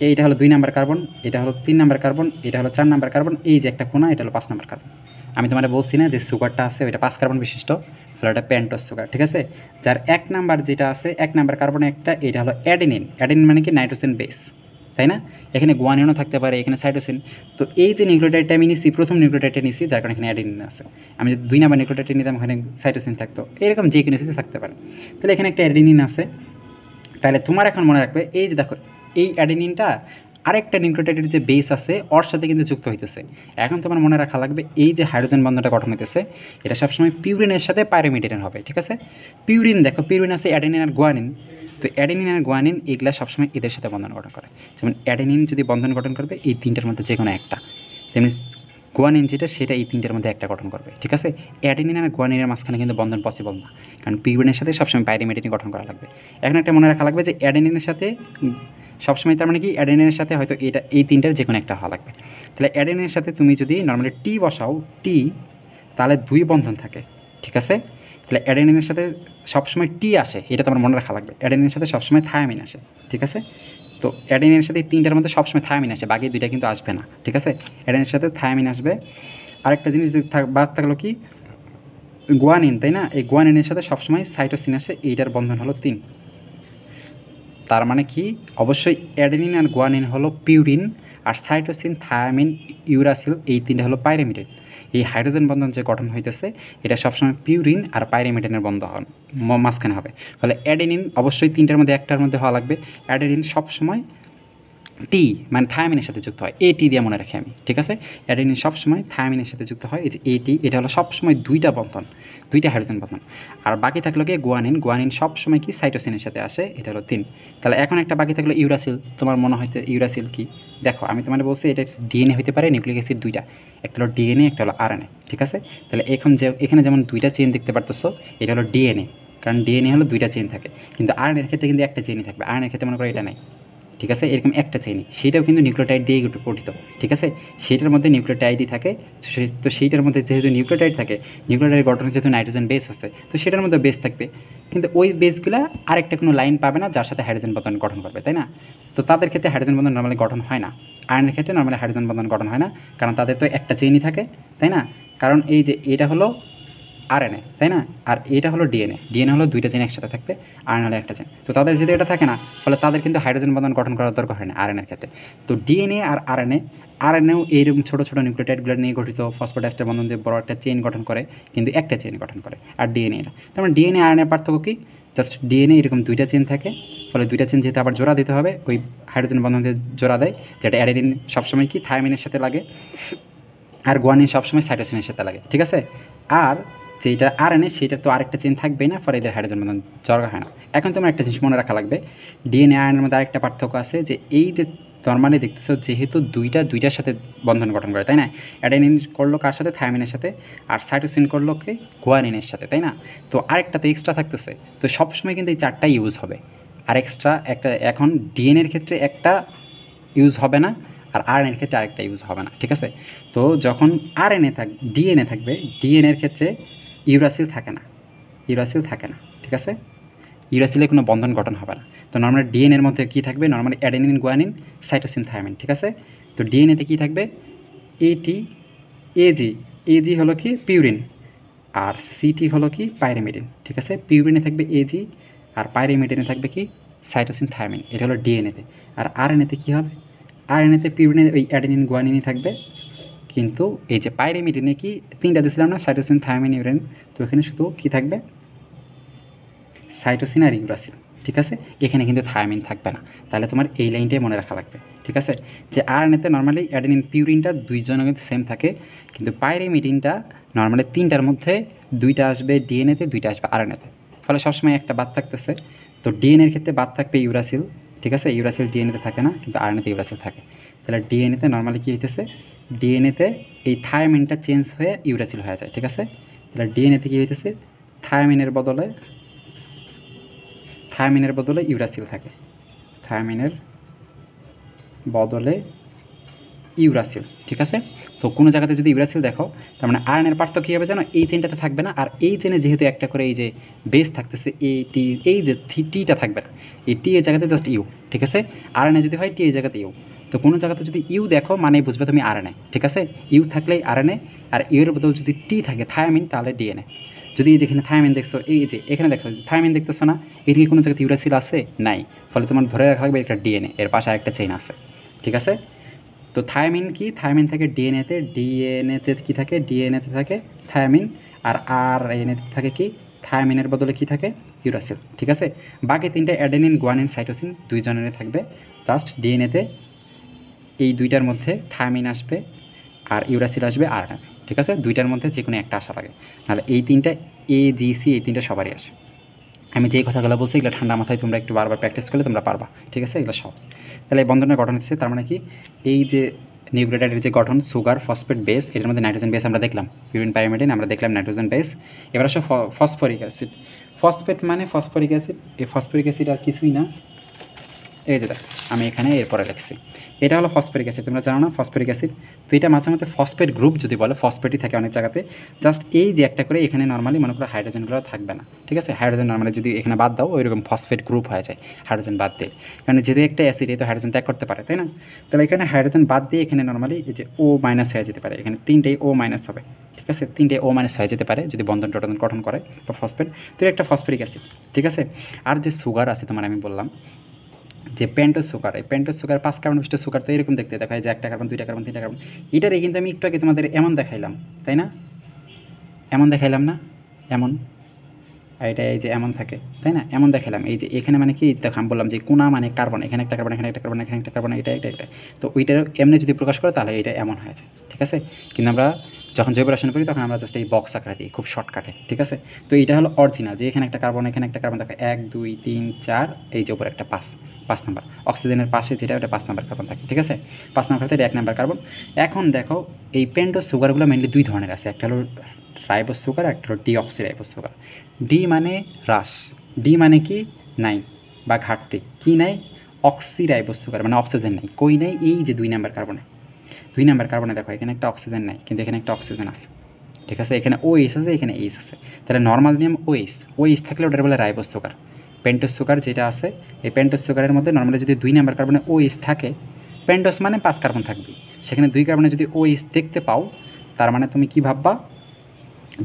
এইটা হলো 2 নাম্বার কার্বন, এটা হলো 3 নাম্বার কার্বন, এটা হলো 4 নাম্বার কার্বন, এই যে একটা কোনা, এটা হলো 5 নাম্বার কার্বন। আমি তোমার বলছি না যে সুগারটা আছে ওইটা 5 কার্বন বিশিষ্ট, ফলে এটা পেন্টোজ সুগার, ঠিক আছে। যার 1 নাম্বার যেটা আছে, 1 নাম্বার কার্বন একটা, এটা হলো অ্যাডেনিন। অ্যাডেনিন মানে কি নাইট্রোজেন বেস, তাই না? এখানে গুয়ানিনও থাকতে পারে, এখানে সাইটোসিন। তো এই যে নিউক্লিওটাইডটা আমি নিছি, প্রথম নিউক্লিওটাইডটা নিছি, যার কারণে এখানে অ্যাডেনিন আছে। আমি যদি 2 নাম্বার নিউক্লিওটাইডটা নিতাম, এখানে সাইটোসিন থাকতো, এরকম যে কোনো কিছু থাকতে পারে। তাহলে এখানে একটা অ্যাডেনিন আছে। তাহলে তোমার এখন মনে রাখবে, এই যে দেখো এই অ্যাডেনিনটা আরেকটা নিউক্লিওটাইডের যে বেস আছে ওর সাথে কিন্তু যুক্ত হইতেছে। এখন তোমার মনে রাখা লাগবে, এই যে হাইড্রোজেন বন্ধনটা গঠন হইতেছে, এটা সবসময় পিউরিনের সাথে পাইরোমিথিলিন হবে, ঠিক আছে। পিউরিন দেখো, পিউরিন আছে অ্যাডেনিন আর গুয়ানিন। তো অ্যাডেনিন আর গুয়ানিন এগুলা সবসময় এদের সাথে বন্ধন গঠন করে। যেমন অ্যাডেনিন যদি বন্ধন গঠন করবে এই তিনটার মধ্যে যে কোনো একটা, তেমনি গুয়ানিন যেটা সেটা এই তিনটার মধ্যে একটা গঠন করবে, ঠিক আছে। অ্যাডেনিন আর গুয়ানিনের মাঝখানে কিন্তু বন্ধন পসিবল না, কারণ পিউরিনের সাথে সবসময় পাইরিমিডিন গঠন করা লাগবে। এখন একটা মনে রাখা লাগবে যে অ্যাডেনিনের সাথে সবসময়, তার মানে কি অ্যাডেনিনের সাথে হয়তো এটা এই তিনটার যে কোনো একটা হওয়া লাগবে। তাহলে অ্যাডেনিনের সাথে তুমি যদি নর্মালি টি বসাও, টি, তাহলে 2 বন্ধন থাকে, ঠিক আছে। তাহলে অ্যাডেনিনের সাথে সবসময় টি আসে, এটা তোমার মনে রাখা লাগবে। অ্যাডেনিনের সাথে সবসময় থায়ামিন আসে, ঠিক আছে। তো অ্যাডেনিনের সাথে এই তিনটার মধ্যে সবসময় থায়ামিন আসে, বাকি দুইটা কিন্তু আসবে না, ঠিক আছে। অ্যাডেনিনের সাথে থায়ামিন আসবে। আরেকটা জিনিস বাদ থাকলো কি, গুয়ানিন, তাই না? এই গুয়ানিনের সাথে সবসময় সাইটোসিন আসে, এইটার বন্ধন হলো 3। তার মানে কি, অবশ্যই অ্যাডেনিন আর গুয়ানিন হলো পিউরিন, আর সাইটোসিন, থায়ামিন, ইউরাসিল এই তিনটা হলো পাইরিমিডিন। এই হাইড্রোজেন বন্ধন যে গঠন হইতেছে এটা সবসময় পিউরিন আর পাইরিমিডিনের বন্ধন মাঝখানে হবে। ফলে অ্যাডেনিন অবশ্যই তিনটার মধ্যে একটার মধ্যে হওয়া লাগবে। অ্যাডেনিন সবসময় টি মানে থায়ামিনের সাথে যুক্ত হয়, এটি দিয়ে মনে রাখি আমি, ঠিক আছে। অ্যাডেনিন সবসময় থায়ামিনের সাথে যুক্ত হয়, এই যে এটি, এটা হলো সবসময় 2টা বন্ধন, 2টা হাইড্রোজেন বন্ধন। আর বাকি থাকলো কি গুয়ানিন, গুয়ানিন সবসময় কি সাইটোসিনের সাথে আসে, এটা হলো 3। তাহলে এখন একটা বাকি থাকলো ইউরাসিল। তোমার মনে হয়তো ইউরাসিল কি, দেখো আমি তোমার বলছি এটা ডিএনএ হতে পারে, নিউক্লিক অ্যাসিড 2টা, একটা হলো ডিএনএ, একটা হলো আরএনএ, ঠিক আছে। তাহলে এখন যে এখানে যেমন 2টা চেইন দেখতে পারতেছো, এটা হলো ডিএনএ, কারণ ডিএনএ হলো 2টা চেইন থাকে। কিন্তু আরএনএর ক্ষেত্রে কিন্তু একটা চেইনই থাকবে, আরএনএর ক্ষেত্রে মনে করো এটা নাই, ঠিক আছে। এরকম একটা চেইনই, সেটাও কিন্তু নিউক্লিওটাইড দিয়ে গঠিত, ঠিক আছে। সেটার মধ্যে নিউক্লিওটাইডই থাকে। তো সেইটার মধ্যে যেহেতু নিউক্লিওটাইড থাকে, নিউক্লিওটাইড গঠনে যেহেতু নাইট্রোজেন বেস আছে, তো সেটার মধ্যে বেস থাকবে, কিন্তু ওই বেসগুলো আরেকটা কোনো লাইন পাবে না যার সাথে হাইড্রোজেন বন্ধন গঠন করবে, তাই না? তো তাদের ক্ষেত্রে হাইড্রোজেন বন্ধন নর্মালি গঠন হয় না। আয়রনের ক্ষেত্রে নর্মালি হাইড্রোজেন বন্ধন গঠন হয় না, কারণ তাদের তো একটা চেইনই থাকে, তাই না? কারণ এই যে এটা হলো আরএনএ, তাই না? আর এটা হলো ডিএনএ, ডিএনএ হলো 2টা চেইন একসাথে থাকবে, আরএনএ হলো একটা চেইন। তো তাদের যদি এটা থাকে না, ফলে তাদের কিন্তু হাইড্রোজেন বন্ধন গঠন করার দরকার হয় না আরএনএর ক্ষেত্রে। তো ডিএনএ আর আরএনএ, আরএনএও এইরকম ছোটো ছোটো নিউক্লিওটাইডগুলো নিয়ে গঠিত, ফসফোডাইস্টার বন্ধন দিয়ে বড় একটা চেইন গঠন করে, কিন্তু একটা চেইন গঠন করে। আর ডিএনএ এটা, তার মানে ডিএনএ আরএনএ পার্থক্য কি, জাস্ট ডিএনএ এরকম 2টা চেইন থাকে, ফলে 2টা চেইন যেহেতু আবার জোড়া দিতে হবে, ওই হাইড্রোজেন বন্ধন দিয়ে জোড়া দেয়, যেটা অ্যাডেনিন সবসময় কি থায়ামিনের সাথে লাগে, আর গুয়ানিন সবসময় সাইটোসিনের সাথে লাগে, ঠিক আছে। আর যেটা আরএনএ সেটা তো আরেকটা চেইন থাকবেই না, ফলে এদের হাইড্রোজেন বন্ধন দরকার হয় না। এখন তোমার একটা জিনিস মনে রাখা লাগবে, ডিএনএ আরএনএর মধ্যে আরেকটা পার্থক্য আছে, যে এই যে নর্মালি দেখতেছো যেহেতু 2টার সাথে বন্ধন গঠন করে, তাই না? অ্যাডেনিন করলো কার সাথে, থায়ামিনের সাথে, আর সাইটোসিন করলো কে, গুয়ানিনের সাথে, তাই না? তো আরেকটা তো এক্সট্রা থাকতেছে, তো সবসময় কিন্তু এই 4টাই ইউজ হবে। আর এক্সট্রা একটা, এখন ডিএনএর ক্ষেত্রে একটা ইউজ হবে না, আর আরএনএর ক্ষেত্রে আরেকটা ইউজ হবে না, ঠিক আছে। তো যখন ডিএনএ থাকবে, ডিএনএর ক্ষেত্রে ইউরাসিল থাকে না, ইউরাসিল থাকে না, ঠিক আছে। ইউরাসিলে কোনো বন্ধন গঠন হবে না। তো নর্মালি ডিএনএর মধ্যে কী থাকবে, normally adenine, guanine, cytosine, thymine, ঠিক আছে। তো ডিএনএতে কী থাকবে, এটি, এজি, এজি হলো কি পিউরিন, আর সিটি হলো কি পাইরিমিডিন, ঠিক আছে। পিউরিনে থাকবে এজি, আর পাইরিমিডিনে থাকবে কি সাইটোসিন, থায়ামিন, এটা হলো ডিএনএতে। আর আরএনএতে কী হবে, আরএনএতে পিউরিনে ওই অ্যাডেনিন, গুয়ানিনই থাকবে, কিন্তু এই যে পাইরিমিডিনে কি 3টা দিয়েছিলাম না, সাইটোসিন, থায়ামিন, ইউরেন, তো এখানে শুধু কী থাকবে, সাইটোসিন আর ইউরাসিল, ঠিক আছে। এখানে কিন্তু থায়ামিন থাকবে না। তাহলে তোমার এই লাইনটাই মনে রাখা লাগবে, ঠিক আছে। যে আরএনএতে নর্মালি অ্যাডেনিন, পিউরিনটা 2জনে কিন্তু সেম থাকে, কিন্তু পাইরিমিডিনটা নর্মালি 3টার মধ্যে 2টা আসবে ডিএনএতে, 2টা আসবে আরএনএতে, ফলে সবসময় একটা বাদ থাকতেছে। তো ডিএনএর ক্ষেত্রে বাদ থাকবে ইউরাসিল, ঠিক আছে। ইউরাসিল ডিএনএতে থাকে না, কিন্তু আরএনএতে ইউরাসিল থাকে। তাহলে ডিএনএতে নর্মালি কী হইতেছে, ডিএনএতে এই থায়ামিনটা চেঞ্জ হয়ে ইউরাসিল হয়ে যায়, ঠিক আছে। তাহলে ডিএনএতে কী হইতেছে, থায়ামিনের বদলে ইউরাসিল থাকে, থায়ামিনের বদলে ইউরাসিল, ঠিক আছে। তো কোনো জায়গাতে যদি ইউরাসিল দেখো, তার মানে আরএনএর পার্থক্য কী হবে জানো, এই চেনটাতে থাকবে না, আর এই চেনে যেহেতু একটা করে এই যে বেস থাকতেছে, এই টি, এই যে টিটা থাকবে না, এই টি এই জায়গাতে জাস্ট ইউ, ঠিক আছে। আরএনএ যদি হয় টি এই জায়গাতে ইউ, তো কোনো জায়গাতে যদি ইউ দেখো মানে বুঝবে তুমি আরএনএ, ঠিক আছে? ইউ থাকলেই আরএনএ, আর ইউ এর বদল যদি টি থাকে থায়ামিন তাহলে ডিএনএ। যদি যেখানে থায়ামিন দেখছো, এই যে এখানে দেখো থায়ামিন দেখতেছো না, এদিকে কোনো জায়গাতে ইউরাসিল আছে নাই, ফলে তোমার ধরে রাখা লাগবে একটা ডিএনএ, এর পাশে আরেকটা চেইন আছে, ঠিক আছে? তো থায়ামিন কি, থায়ামিন থাকে ডিএনএতে, ডিএনএতে কী থাকে, ডিএনএতে থাকে থায়ামিন, আর আরএনএতে থাকে কি, থায়ামিনের বদলে কী থাকে, ইউরাসিল, ঠিক আছে? বাকি তিনটে অ্যাডেনিন, গুয়ানিন, সাইটোসিন দুইজনেরই থাকবে। জাস্ট ডিএনএতে এই দুইটার মধ্যে থায়ামিন আসবে আর ইউরাসিল আসবে আরএনএ, ঠিক আছে? দুইটার মধ্যে যে কোনো একটা আসা লাগে, নাহলে এই তিনটা এ জি সি এই তিনটা সবারই আসে। আমি যেই কথাগুলো বলছি এগুলো ঠান্ডা মাথায় তোমরা একটু বারবার প্র্যাকটিস করলে তোমরা পারবা, ঠিক আছে? এগুলো সহজ। তাহলে এই বন্ধনের গঠন হচ্ছে, তার মানে কি, এই যে নিউক্লিওটাইডের যে গঠন, সুগার, ফসফেট, বেস, এর মধ্যে নাইট্রোজেন বেস আমরা দেখলাম, পিউরিন পাইরিমিডিন আমরা দেখলাম নাইট্রোজেন বেস। এবার আসো ফসফরিক অ্যাসিড। ফসফেট মানে ফসফরিক অ্যাসিড, এই ফসফরিক অ্যাসিড আর কিছুই না, এই যে দেখ আমি এখানে এরপরে লিখছি, এটা হলো ফসফরিক অ্যাসিড, তোমরা জানো না ফসফরিক অ্যাসিড। তো এটা মাঝে মধ্যে ফসফেট গ্রুপ যদি বলে, ফসফেটই থাকে অনেক জায়গাতে, জাস্ট এই যে একটা করে এখানে নর্মালি মনে করো হাইড্রোজেনগুলো থাকবে না, ঠিক আছে? হাইড্রোজেন নর্মালি যদি এখানে বাদ দাও ওইরকম ফসফেট গ্রুপ হয়ে যায় হাইড্রোজেন বাদ দিয়ে, কারণ যেহেতু একটা অ্যাসিড এই তো হাইড্রোজেন ত্যাগ করতে পারে, তাই না? তাহলে এখানে হাইড্রোজেন বাদ দিয়ে এখানে নর্মালি এই যে ও মাইনাস হয়ে যেতে পারে, এখানে তিনটেই ও মাইনাস হবে, ঠিক আছে? তিনটে ও মাইনাস হয়ে যেতে পারে যদি বন্ধন টটন গঠন করে বা ফসফেট, তো একটা ফসফরিক অ্যাসিড, ঠিক আছে? আর যে সুগার আছে তোমার আমি বললাম যে পেন্টোজ সুগার, এই পেন্টোজ সুগার 5 কার্বন বিশিষ্ট সুগার তো এরকম দেখতে দেখায় যে 1টা কার্বন, 2টা কার্বন, 3টা কার্বন। এটারই কিন্তু আমি একটু আগে তোমাদের এমন দেখাইলাম, তাই না? এমন দেখাইলাম না, এমন, আর এটা এই যে এমন থাকে, তাই না? এমন দেখালাম, এই যে এখানে মানে কি দেখো আমি বললাম যে কোনা মানে কার্বন, এখানে একটা কার্বন, এখানে একটা কার্বন, এখানে একটা কার্বন, এটা এটা এটা, তো ওইটার এমনি যদি প্রকাশ করে তাহলে এটা এমন হয়ে যায়, ঠিক আছে? কিন্তু আমরা যখন জৈব রসায়ন করি তখন আমরা জাস্ট এই বক্স আকারে দিই খুব শর্টকাটে, ঠিক আছে? তো এটা হলো অরিজিনাল, যে এখানে একটা কার্বন, এখানে একটা কার্বন, দেখো 1 2 3 4, এই যে উপরে একটা 5 নাম্বার অক্সিজেনের পাশে যেটা ওটা 5 নাম্বার কার্বন থাকে, ঠিক আছে? 5 নাম্বার থেকে 1 নাম্বার কার্বন। এখন দেখো এই পেন্টোজ সুগারগুলো মেনলি দুই ধরনের আছে, একটা হলো রাইবোজ সুগার, একটা হলো ডিঅক্সি রাইবোজ সুগার। ডি মানে হ্রাস, ডি মানে কি নাই বা ঘাটতি, কি নাই, অক্সি রাইবোজ সুগার মানে অক্সিজেন নাই, কই নাই, এই যে 2 নাম্বার কার্বনে, 2 নাম্বার কার্বনে দেখো এখানে একটা অক্সিজেন নাই কিন্তু এখানে একটা অক্সিজেন আছে, ঠিক আছে? এখানে ওএইচ আছে, এখানে এইচ আছে, তাহলে নর্মাল নিয়ম ওএইচ, ওএইচ থাকলে ওটার বলে রাইবোজ সুগার। পেন্টোজ সুগার যেটা আছে, এই পেন্টোজ সুগারের মধ্যে নর্মালি যদি 2 নাম্বার কার্বনে ওএইচ থাকে, পেন্টোজ মানে 5 কার্বন থাকবে, সেখানে 2 কার্বনে যদি ওএইচ দেখতে পাও, তার মানে তুমি কি ভাববা,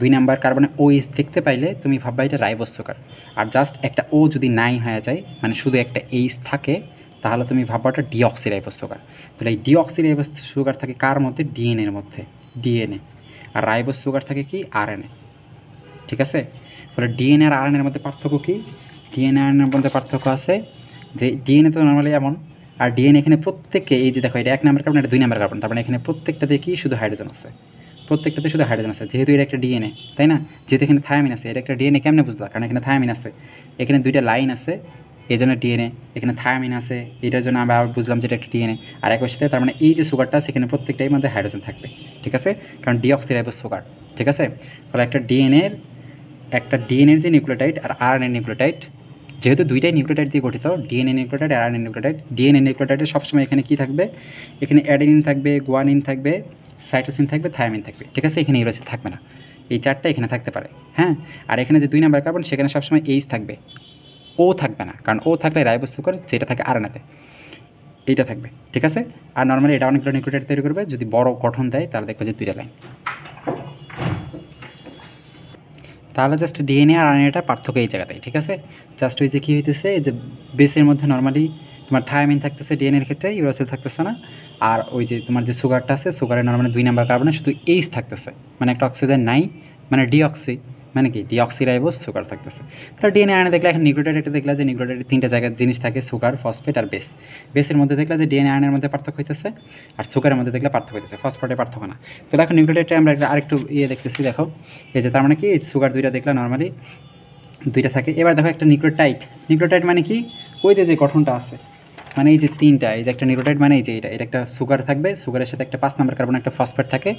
2 নাম্বার কার্বনে ওএইচ দেখতে পাইলে তুমি ভাববা এটা রাইবোজ সুগার। আর জাস্ট একটা ও যদি নাই হয়ে যায়, মানে শুধু একটা এইচ থাকে, তাহলে তুমি ভাববা এটা ডিঅক্সি রাইবোজ সুগার। তাহলে এই ডিঅক্সি রাইবোজ সুগার থাকে কার মধ্যে, ডিএনএর মধ্যে, ডিএনএ। আর রাইবোজ সুগার থাকে কি, আরএনএ, ঠিক আছে? ফলে ডিএনএ আর আরএনএর মধ্যে পার্থক্য কি, ডিএনএ আরএনএর মধ্যে পার্থক্য আছে যে ডিএনএ তো নর্মালি এমন, আর ডিএনএ এখানে প্রত্যেককে, এই যে দেখো এটা 1 নাম্বার কার্বন, এটা 2 নাম্বার কার্বন, তার মানে এখানে প্রত্যেকটাতে কি শুধু হাইড্রোজেন আছে, প্রত্যেকটাতে শুধু হাইড্রোজেন আছে, যেহেতু এটা একটা ডিএনএ, তাই না? যেহেতু এখানে থায়ামিন আছে, এটা একটা ডিএনএ কেমনে বুঝলা, কারণ এখানে থায়ামিন আছে, এখানে 2টা লাইন আছে, এই জন্য ডিএনএ, এখানে থায়ামিন আছে, এটার জন্য আমরা বুঝলাম যে এটা একটা ডিএনএ। আর একই সাথে তার মানে এই যে সুগারটা আছে এখানে প্রত্যেকটাই মধ্যে হাইড্রোজেন থাকবে, ঠিক আছে? কারণ ডিঅক্সি রাইবোজ সুগার, ঠিক আছে? ফলে একটা ডিএনএর যে নিউক্লিওটাইড আর আরএনএ নিউক্লিওটাইড, যেহেতু দুইটাই নিউক্লিওটাইড দিয়ে গঠিত, ডিএনএ নিউক্লিওটাইড আর আরএনএ নিউক্লিওটাইড, ডিএনএ নিউক্লিওটাইডের সবসময় এখানে কী থাকবে, এখানে অ্যাডেনিন থাকবে, গুয়ানিন থাকবে, সাইটোসিন থাকবে, থায়ামিন থাকবে, ঠিক আছে? এখানে ইউরাসিল থাকবে না, এই 4টা এখানে থাকতে পারে, হ্যাঁ? আর এখানে যে 2 নাম্বার কার্বন সেখানে সবসময় এইচ থাকবে, ও থাকবে না, কারণ ও থাকলে রাইবোজ সুগার যেটা থাকে আরএনএতে এইটা থাকবে, ঠিক আছে? আর নর্মালি এটা অনেকগুলো নিউক্লিওটাইড তৈরি করবে, যদি বড় গঠন দেয় তাহলে দেখবে যে 2টা লাইন। তাহলে জাস্ট ডিএনএ আর আরএনএটার পার্থক্য এই জায়গাতেই, ঠিক আছে? জাস্ট ওই যে কী হইতেছে, যে বেসের মধ্যে নর্মালি তোমার থায়ামিন থাকতেছে, ডিএনএর ক্ষেত্রে ইউরাসিল থাকতেছে না, আর ওই যে তোমার যে সুগারটা আছে, সুগারের নর্মালি 2 নাম্বার কার্বনে শুধু এইচ থাকতেছে, মানে একটা অক্সিজেন নাই, মানে ডিঅক্সি, মানে কি ডিঅক্সি রাইবোজ সুগার থাকতেছে। তাহলে ডিএনএ আরএনএ দেখলে এখন নিউক্লিওটাইড এটা দেখলা যে নিউক্লিওটাইডের 3টা জায়গায় জিনিস থাকে, সুগার, ফসফেট আর বেস। বেসের মধ্যে দেখলা যে ডিএনএ আরএনএর মধ্যে পার্থক্য হইতেছে, আর সুগারের মধ্যে দেখলে পার্থক্য হইতেছে, ফসফেটের পার্থক্য না। তো এখন নিউক্লিওটাইডটা আমরা আরেকটু দেখতেছি, দেখো এই যে তার মানে কি সুগার 2টা দেখলা নর্মালি 2টা থাকে। এবার দেখো একটা নিউক্লিওটাইড মানে কি, ওই যে গঠনটা আছে, মানে এই যে 3টা, এই যে একটা নিউক্লিওটাইড মানে এই যে এটা একটা সুগার থাকবে, সুগারের সাথে একটা 5 নাম্বার কার্বন একটা ফসফেট থাকে,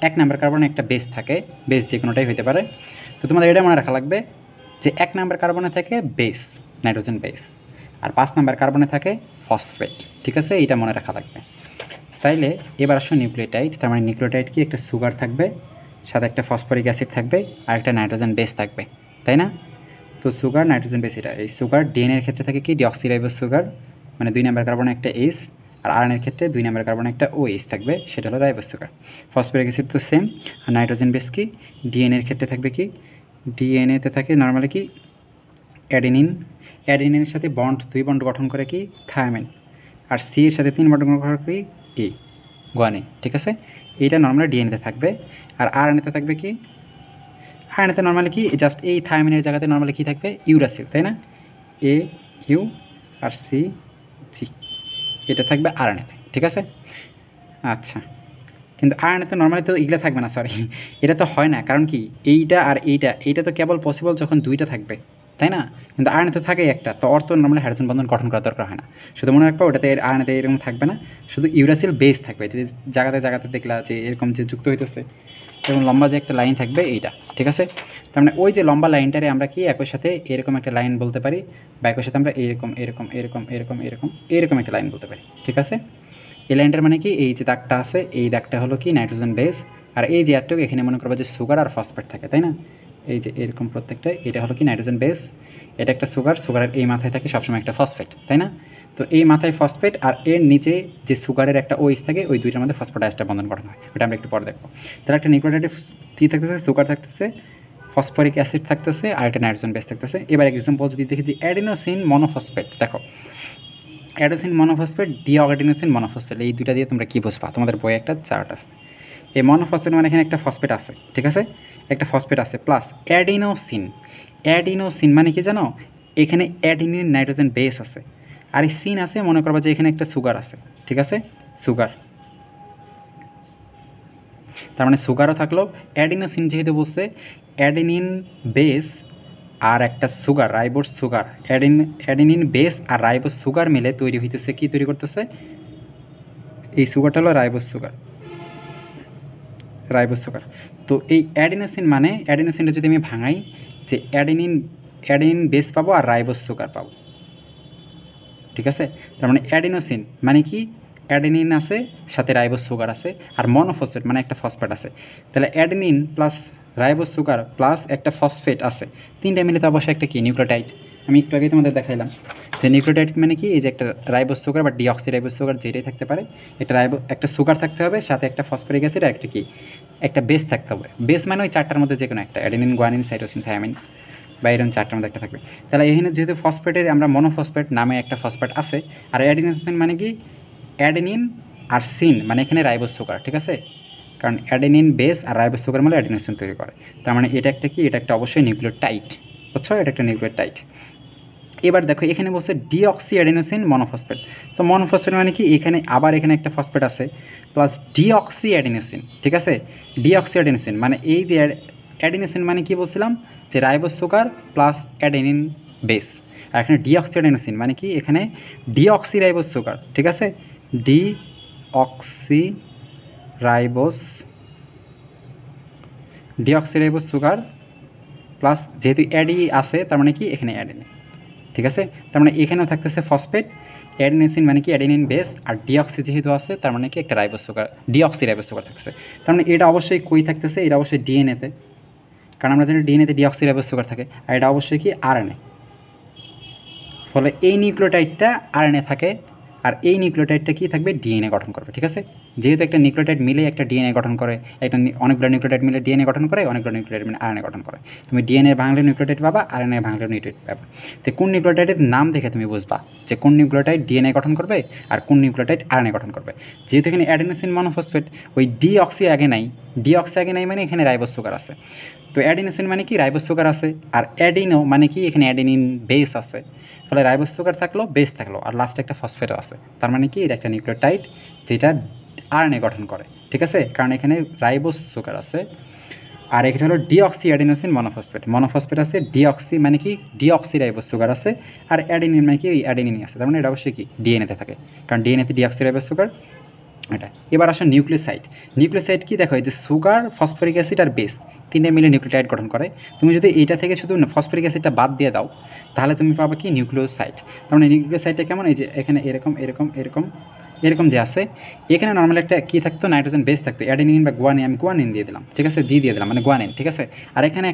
1 নাম্বার কার্বনে একটা বেস থাকে, বেস যে কোনোটাই হতে পারে। তো তোমাদের এটা মনে রাখা লাগবে যে 1 নাম্বার কার্বনে থাকে বেস, নাইট্রোজেন বেস, আর 5 নাম্বার কার্বনে থাকে ফসফেট, ঠিক আছে? এইটা মনে রাখা লাগবে। তাইলে এবার আসো নিউক্লিওটাইড, তার মানে নিউক্লিওটাইড কি, একটা সুগার থাকবে, সাথে একটা ফসফরিক অ্যাসিড থাকবে, আর একটা নাইট্রোজেন বেস থাকবে, তাই না? তো সুগার, নাইট্রোজেন বেস, এটা এই সুগার ডিএনএর ক্ষেত্রে থাকে কি ডিঅক্সি রাইবোজ সুগার, মানে 2 নাম্বার কার্বনে একটা এইচ, আর আরএনএর ক্ষেত্রে 2 নম্বর কার্বন একটা OH থাকবে, সেটা হলো রাইবোজ সুগার। ফসফরিক অ্যাসিড তো সেম। আর নাইট্রোজেন বেস কি, ডিএনএর ক্ষেত্রে থাকবে কি, ডিএনএতে থাকে নর্মালি কি অ্যাডেনিন, অ্যাডেনিনের সাথে বন্ড 2 বন্ড গঠন করে কি থায়ামিন, আর সি এর সাথে 3 বন্ড গঠন করে কি গুয়ানিন। ঠিক আছে, এইটা নর্মালি ডিএনএতে থাকবে। আর আরএনএতে থাকবে কি, আরএনএতে নর্মালি কি জাস্ট এই থায়ামিনের জায়গাতে নর্মালি কি থাকবে ইউরাসিল, তাই না, এ ইউ আর সি জি, এটা থাকবে আরএনএতে। ঠিক আছে, আচ্ছা, কিন্তু আরএনএতে নর্মালি তো এগুলো থাকবে না, সরি এটা তো হয় না, কারণ কি এইটা আর এইটা তো কেবল পসিবল যখন 2টা থাকবে, তাই না, কিন্তু আরএনএতে থাকে একটা, তো অর্থ নর্মালি হাইড্রোজেন বন্ধন গঠন করার দরকার হয় না। শুধু মনে রাখবো ওটাতে আরএনএতে এরকম থাকবে না, শুধু ইউরাসিল বেস থাকবে। যে জায়গাতে জায়গাতে দেখলা যে এরকম যে যুক্ত হইতেছে এবং লম্বা যে একটা লাইন থাকবে এইটা। ঠিক আছে, তার মানে ওই যে লম্বা লাইনটারে আমরা কি একই সাথে এরকম একটা লাইন বলতে পারি, বা একই সাথে আমরা এরকম এরকম এরকম এরকম এরকম এরকম একটা লাইন বলতে পারি। ঠিক আছে, এই লাইনটার মানে কি এই যে দাগটা আছে এই দাগটা হলো কি নাইট্রোজেন বেস, আর এই যে একটু এখানে মনে করবো যে সুগার আর ফসফেট থাকে, তাই না, এই যে এরকম প্রত্যেকটা এটা হলো কি নাইট্রোজেন বেস, এটা একটা সুগার, সুগারের এই মাথায় থাকে সবসময় একটা ফসফেট, তাই না। তো এই মাথায় ফসফেট আর এর নিচে যে সুগারের একটা OH থাকে, ওই দুইটার মধ্যে ফসফোডাইএস্টার বন্ধন গঠন হয়, ওটা আমরা একটু পরে দেখবো। তাহলে একটা নিউক্লিওটাইডে কী থাকতেছে, সুগার থাকতেছে, ফসফরিক অ্যাসিড থাকতেছে, আর একটা নাইট্রোজেন বেস থাকতেছে। এবার এক্সাম্পল যদি দেখি যে অ্যাডিনোসিন মনোফসফেট, দেখো অ্যাডোসিন মনোফসফেট, ডিঅক্সিডেনোসিন মনোফসফেট, এই দুইটা দিয়ে তোমরা কী বুঝবা, তোমাদের বইয়ে একটা চার্ট আছে। এই মনোফসফেট মানে এখানে একটা ফসফেট আছে, ঠিক আছে, একটা ফসফেট আছে, প্লাস অ্যাডিনোসিন, অ্যাডিনোসিন মানে কি জানো, এখানে অ্যাডিনিন নাইট্রোজেন বেস আছে, আর এই সিন আছে, মনে করবা যে এখানে একটা সুগার আছে, ঠিক আছে, সুগার, তার মানে সুগারও থাকলো। অ্যাডিনোসিন যেহেতু বলছে অ্যাডিনিন বেস আর একটা sugar ribose sugar, adenine base আর রাইবোজ সুগার মিলে তৈরি হইতেছে, কি তৈরি করতেছে, এই সুগারটা হলো রাইবোজ সুগার, রাইবোজ সুগার। তো এই অ্যাডিনোসিন মানে অ্যাডিনোসিনটা যদি আমি ভাঙাই, যে অ্যাডিনিন বেস পাবো আর রাইবোজ সুগার পাবো। ঠিক আছে, তার মানে অ্যাডিনোসিন মানে কি, অ্যাডেনিন আছে সাথে রাইবোজ সুগার আছে, আর মনোফসফেট মানে একটা ফসফেট আছে। তাহলে adenine plus ribose sugar plus একটা ফসফেট আছে, তিনটা মিলে তো অবশ্যই একটা কি নিউক্লিওটাইড। আমি একটু আগে তোমাদের দেখাইলাম যে নিউক্লিওটাইড মানে কি, এই যে একটা রাইবোজ সুগার বা ডিঅক্সি রাইবোজ সুগার যেটাই থাকতে পারে, একটা সুগার থাকতে হবে, সাথে একটা ফসফরিক অ্যাসিড আর একটা কি একটা বেস থাকতে হবে। বেস মানে ওই চারটার মধ্যে যে কোনো একটা, অ্যাডেনিন, গুয়ানিন, সাইটোসিন, থায়ামিন, বা এরকম চারটার মধ্যে একটা থাকবে। তাহলে এখানে যেহেতু ফসফেটের আমরা মনোফসফেট নামে একটা ফসফেট আছে, আর অ্যাডিনোসিন মানে কি অ্যাডেনিন আর সিন মানে এখানে রাইবোজ সুগার। ঠিক আছে, কারণ অ্যাডেনিন বেস আর রাইবোজ সুগার মানে অ্যাডিনোসিন তৈরি করে, তার মানে এটা একটা কি, এটা একটা অবশ্যই নিউক্লিওটাইড, বুঝছো, এটা একটা নিউক্লিওটাইড। এবার দেখো এখানে বলছে ডিঅক্সি অ্যাডিনোসিন মনোফসফেট, তো মনোফসফেট মানে কি, এখানে আবার এখানে একটা ফসফেট আছে প্লাস ডিঅক্সি অ্যাডিনোসিন। ঠিক আছে, ডিঅক্সি অ্যাডিনোসিন মানে এই যে অ্যাডিনোসিন মানে কি বলছিলাম, যে ribose sugar plus adenine base, আর এখানে ডিঅক্সি অ্যাডিনোসিন মানে কি, এখানে ডিঅক্সি রাইবোজ সুগার। ঠিক আছে, ডিঅক্সি রাইবোজ সুগার প্লাস যেহেতু অ্যাডি আছে, তার মানে কি এখানে অ্যাডেনিন। ঠিক আছে, তার মানে এখানেও থাকতেছে ফসফেট, অ্যাডিনোসিন মানে কি অ্যাডেনিন বেস, আর ডিঅক্সি যেহেতু আছে তার মানে কি একটা ribose sugar, deoxy ribose sugar থাকতেছে। তার মানে এটা অবশ্যই কই থাকতেছে, এটা অবশ্যই ডিএনএতে, কারণ আমরা জানি ডিএনএতে ডিঅক্সি রাইবোজ সুগার থাকে, আর এটা অবশ্যই কি আরএনএ। ফলে এই নিউক্লিওটাইডটা আরএনএ থাকে, আর এই নিউক্লিওটাইডটা কি থাকবে, ডিএনএ গঠন করবে। ঠিক আছে, যেহেতু একটা নিউক্লিওটাইড মিলে একটা ডিএনএ গঠন করে, একটা অনেকগুলো নিউক্লিওটাইড মিলে ডিএনএ গঠন করে, অনেকগুলো নিউক্লিওটাইড মিলে আরএনএ গঠন করে। তুমি ডিএনএ ভাঙলে নিউক্লিওটাইড পাবা, আরএনএ ভাঙলে নিউক্লিওটাইড পাবা। তো কোন নিউক্লিওটাইডের নাম দেখে তুমি বুঝবা যে কোন নিউক্লিওটাইড ডিএনএ গঠন করবে আর কোন নিউক্লিওটাইড আরএনএ গঠন করবে। যেহেতু এখানে অ্যাডিনোসিন মনোফসফেট, ওই ডিঅক্সি আগে নাই, ডিঅক্সি আগে নাই মানে এখানে রাইবোজ সুগার আছে, তো অ্যাডিনোসিন মানে কি রাইবোজ সুগার আছে, আর অ্যাডিনো মানে কি এখানে অ্যাডিনিন বেস আছে, ফলে রাইবোজ সুগার থাকলো, বেস থাকলো, আর লাস্টে একটা ফসফেটও আছে, তার মানে কি এটা একটা নিউক্লিওটাইড যেটা আরএনএ গঠন করে। ঠিক আছে, কারণ এখানে রাইবোজ সুগার আছে, আর এখানে হলো ডিঅক্সি অ্যাডিনোসিন মনোফসফেট, মনোফসফেট আছে, ডিঅক্সি মানে কি ডিঅক্সি রাইবোজ সুগার আছে, আর অ্যাডিনিন মানে কি ওই অ্যাডিনিন আছে, তার মানে এটা অবশ্যই কি ডিএনএতে থাকে, কারণ ডিএনএতে ডিঅক্সি রাইবোজ সুগার এটা। এবার আসো নিউক্লিওসাইড। নিউক্লিওসাইড কি দেখো, এই যে সুগার, ফসফরিক অ্যাসিড আর বেস তিনটে মিলে নিউক্লিওটাইড গঠন করে। তুমি যদি এইটা থেকে শুধু ফসফরিক অ্যাসিডটা বাদ দিয়ে দাও, তাহলে তুমি পাবে কি নিউক্লিওসাইড। তার মানে নিউক্লিওসাইডটা কেমন, এই যে এখানে এরকম এরকম এরকম এরকম যে আছে, এখানে নর্মালি একটা কী থাকতো, নাইট্রোজেন বেস থাকতো, অ্যাডেনিন বা গুয়ানিন, আমি গুয়ানিন দিয়ে দিলাম। ঠিক আছে, জি দিয়ে দিলাম মানে গুয়ানিন। ঠিক আছে, আর এখানে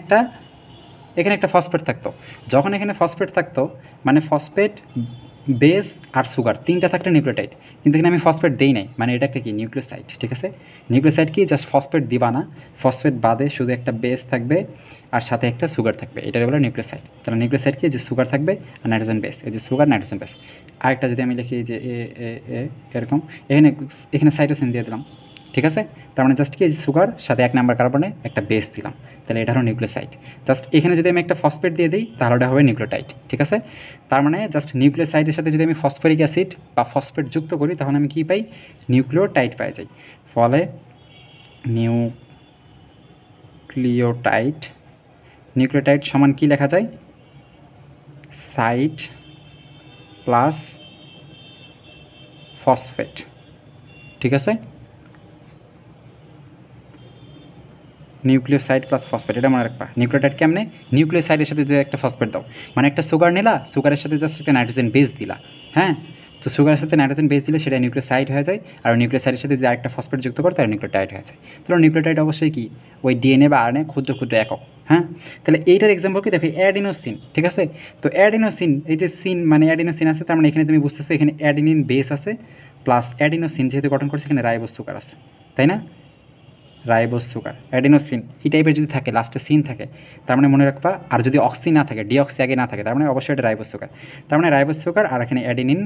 একটা ফসফেট থাকতো। যখন এখানে ফসফেট থাকতো মানে ফসফেট বেস আর সুগার তিনটা থাকলে নিউক্লিওটাইড, কিন্তু এখানে আমি ফসফেট দেই নাই, মানে এটা একটা কি নিউক্লিওসাইড। ঠিক আছে, নিউক্লিওসাইড কি জাস্ট ফসফেট দিবা না, ফসফেট বাদে শুধু একটা বেস থাকবে আর সাথে একটা সুগার থাকবে, এটা বলে নিউক্লিওসাইড। তাহলে নিউক্লিওসাইড কি যে সুগার থাকবে আর নাইট্রোজেন বেস, এই যে সুগার নাইট্রোজেন বেস। আরেকটা যদি আমি লিখি যে এ এ এ এরকম, এখানে সাইটোসিন দিয়ে দিলাম। ঠিক আছে, তার মানে জাস্ট কি সুগার সাথে 1 নাম্বার কার্বনে একটা বেস দিলাম, তাহলে এটা হলো নিউক্লিওসাইড। জাস্ট এখানে যদি আমি একটা ফসফেট দিয়ে দিই তাহলে ওটা হবে নিউক্লিওটাইড। ঠিক আছে, তার মানে জাস্ট নিউক্লিওসাইডের সাথে যদি আমি ফসফরিক অ্যাসিড বা ফসফেট যুক্ত করি তখন আমি কী পাই, নিউক্লিওটাইড পাই যাই। ফলে নিউক্লিওটাইড সমান কি লেখা যায়, সাইড প্লাস ফসফেট। ঠিক আছে, নিউক্লিওসাইড প্লাস ফসফেট, এটা মনে রাখবা। নিউক্লিওটাইড কেমনে, নিউক্লিওসাইডের সাথে যদি একটা ফসফেট দাও, মানে একটা সুগার নিলা, সুগারের সাথে জাস্ট একটা নাইট্রোজেন বেস দিলা। হ্যাঁ, তো সুগারের সাথে নাইট্রোজেন বেস দিলে সেটা নিউক্লিওসাইড হয়ে যায়, আর নিউক্লিওসাইডের সাথে যদি আরেকটা ফসফেট যুক্ত করে তাহলে নিউক্লিওটাইড হয়ে যায়। তাহলে নিউক্লিওটাইড অবশ্যই কি ওই ডিএনএ বা আরএনএ ক্ষুদ্র ক্ষুদ্র একক। হ্যাঁ, তাহলে এইটার এক্সাম্পল কি দেখো, অ্যাডিনোসিন। ঠিক আছে, তো অ্যাডিনোসিন, এই যে সিন মানে অ্যাডিনোসিন আছে, তার মানে এখানে তুমি বুঝতেছো এখানে অ্যাডিনিন বেস আছে প্লাস অ্যাডিনোসিন যেহেতু গঠন করছে এখানে রাইবোজ সুগার আছে, তাই না, রাইবোজ সুগার। অ্যাডিনোসিন এই টাইপের যদি থাকে, লাস্টে সিন থাকে, তার মানে মনে রাখবা। আর যদি অক্সি না থাকে, ডিঅক্সি আগে না থাকে, তার মানে অবশ্যই এটা রাইবোজ সুগার। তার মানে রাইবোজ সুগার আর এখানে অ্যাডিনিন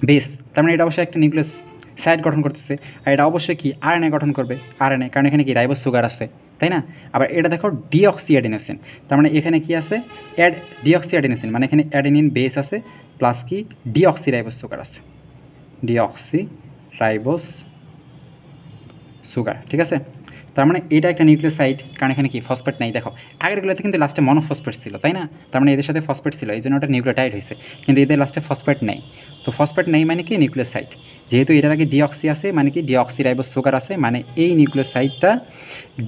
বেস, তার মানে এটা অবশ্যই একটা নিউক্লিওসাইড গঠন করতেছে। আর এটা অবশ্যই কি আরএনএ গঠন করবে, আরএনএ, কারণ এখানে কি রাইবোজ সুগার আছে, তাই না। আবার এটা দেখো ডিঅক্সি অ্যাডিনোসিন, তার মানে এখানে কি আছে ডিঅক্সি অ্যাডিনোসিন, মানে এখানে অ্যাডিনিন বেস আছে প্লাস কি ডিঅক্সি রাইবোজ সুগার আছে, ডিঅক্সি রাইবোজ সুগার। ঠিক আছে, তার মানে এটা একটা নিউক্লিওসাইড, কারণ এখানে কি ফসফেট নেই। দেখো আগেরগুলোতে কিন্তু লাস্টে মনোফসফেট ছিল, তাই না, তার মানে এদের সাথে ফসফেট ছিল, এই জন্য ওটা নিউক্লিওটাইড হয়েছে, কিন্তু এদের লাস্টে ফসফেট নেই। তো ফসফেট নেই মানে কি নিউক্লিওসাইড, যেহেতু এটার আগে ডিঅক্সি আছে মানে কি ডিঅক্সি রাইবোজ সুগার আছে, মানে এই নিউক্লিওসাইডটা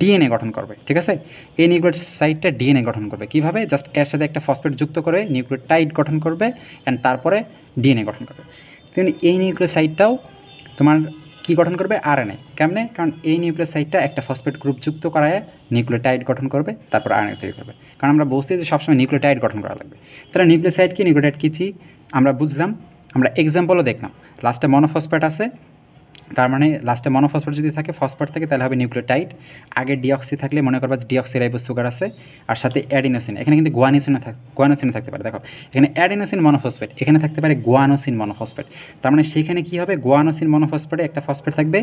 ডিএনএ গঠন করবে। ঠিক আছে, এই নিউক্লিওসাইডটা ডিএনএ গঠন করবে কীভাবে, জাস্ট এর সাথে একটা ফসফেট যুক্ত করে নিউক্লিওটাইড গঠন করবে অ্যান্ড তারপরে ডিএনএ গঠন করবে। তেমনি এই নিউক্লিওসাইডটাও তোমার কী গঠন করবে, আরএনএ। কেমনে, কারণ এই নিউক্লিওসাইডটা একটা ফসফেট গ্রুপ যুক্ত করায় নিউক্লিওটাইড গঠন করবে, তারপর আরএনএ তৈরি করবে। কারণ আমরা বলছি যে সবসময় নিউক্লিওটাইড গঠন করা লাগবে। তাহলে নিউক্লিওসাইড কি, নিউক্লিওটাইড কি আমরা বুঝলাম, আমরা এক্সাম্পলও দেখলাম। লাস্টে মনোফসফেট আছে, তার মানে লাস্টে মনোফসফেট যদি থাকে, ফসফেট থাকে, তাহলে হবে নিউক্লিওটাইড। আগে ডিঅক্সি থাকলে মনে করবা যে ডিঅক্সি রাইবোজ সুগার আছে, আর সাথে অ্যাডিনোসিন, এখানে কিন্তু গুয়ানোসিনও থাকতে পারে। দেখো এখানে অ্যাডিনোসিন মনোফসফেট, এখানে থাকতে পারে গুয়ানোসিন মনোফসফেট, তার মানে সেখানে কী হবে, গুয়ানোসিন মনোফসফেটে একটা ফসফেট থাকবে,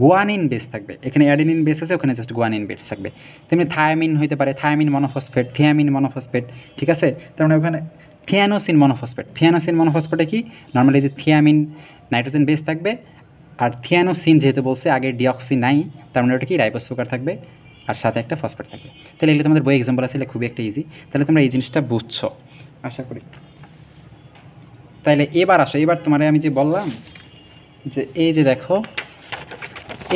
গুয়ানিন বেস থাকবে। এখানে অ্যাডিনিন বেস আছে, ওখানে জাস্ট গুয়ানিন বেস থাকবে। তেমনি থায়ামিন হইতে পারে, থায়ামিন মনোফসফেট, থিয়ামিন মনোফসফেট। ঠিক আছে, তার মানে ওখানে থিয়ানোসিন মনোফসফেটে কি নর্মালি যে থিয়ামিন নাইট্রোজেন বেস থাকবে, আর থিয়ানোসিন যেহেতু বলছে আগে ডিঅক্সি নাই, তার মানে ওটা কি রাইবোজ সুগার থাকবে আর সাথে একটা ফসফেট থাকবে। তাহলে এগুলো তোমাদের বই এক্সাম্পল আছে, খুবই একটা ইজি। তাহলে তোমরা এই জিনিসটা বুঝছো আশা করি। তাহলে এবার আসো, এবার তোমার আমি যে বললাম যে এই যে দেখো,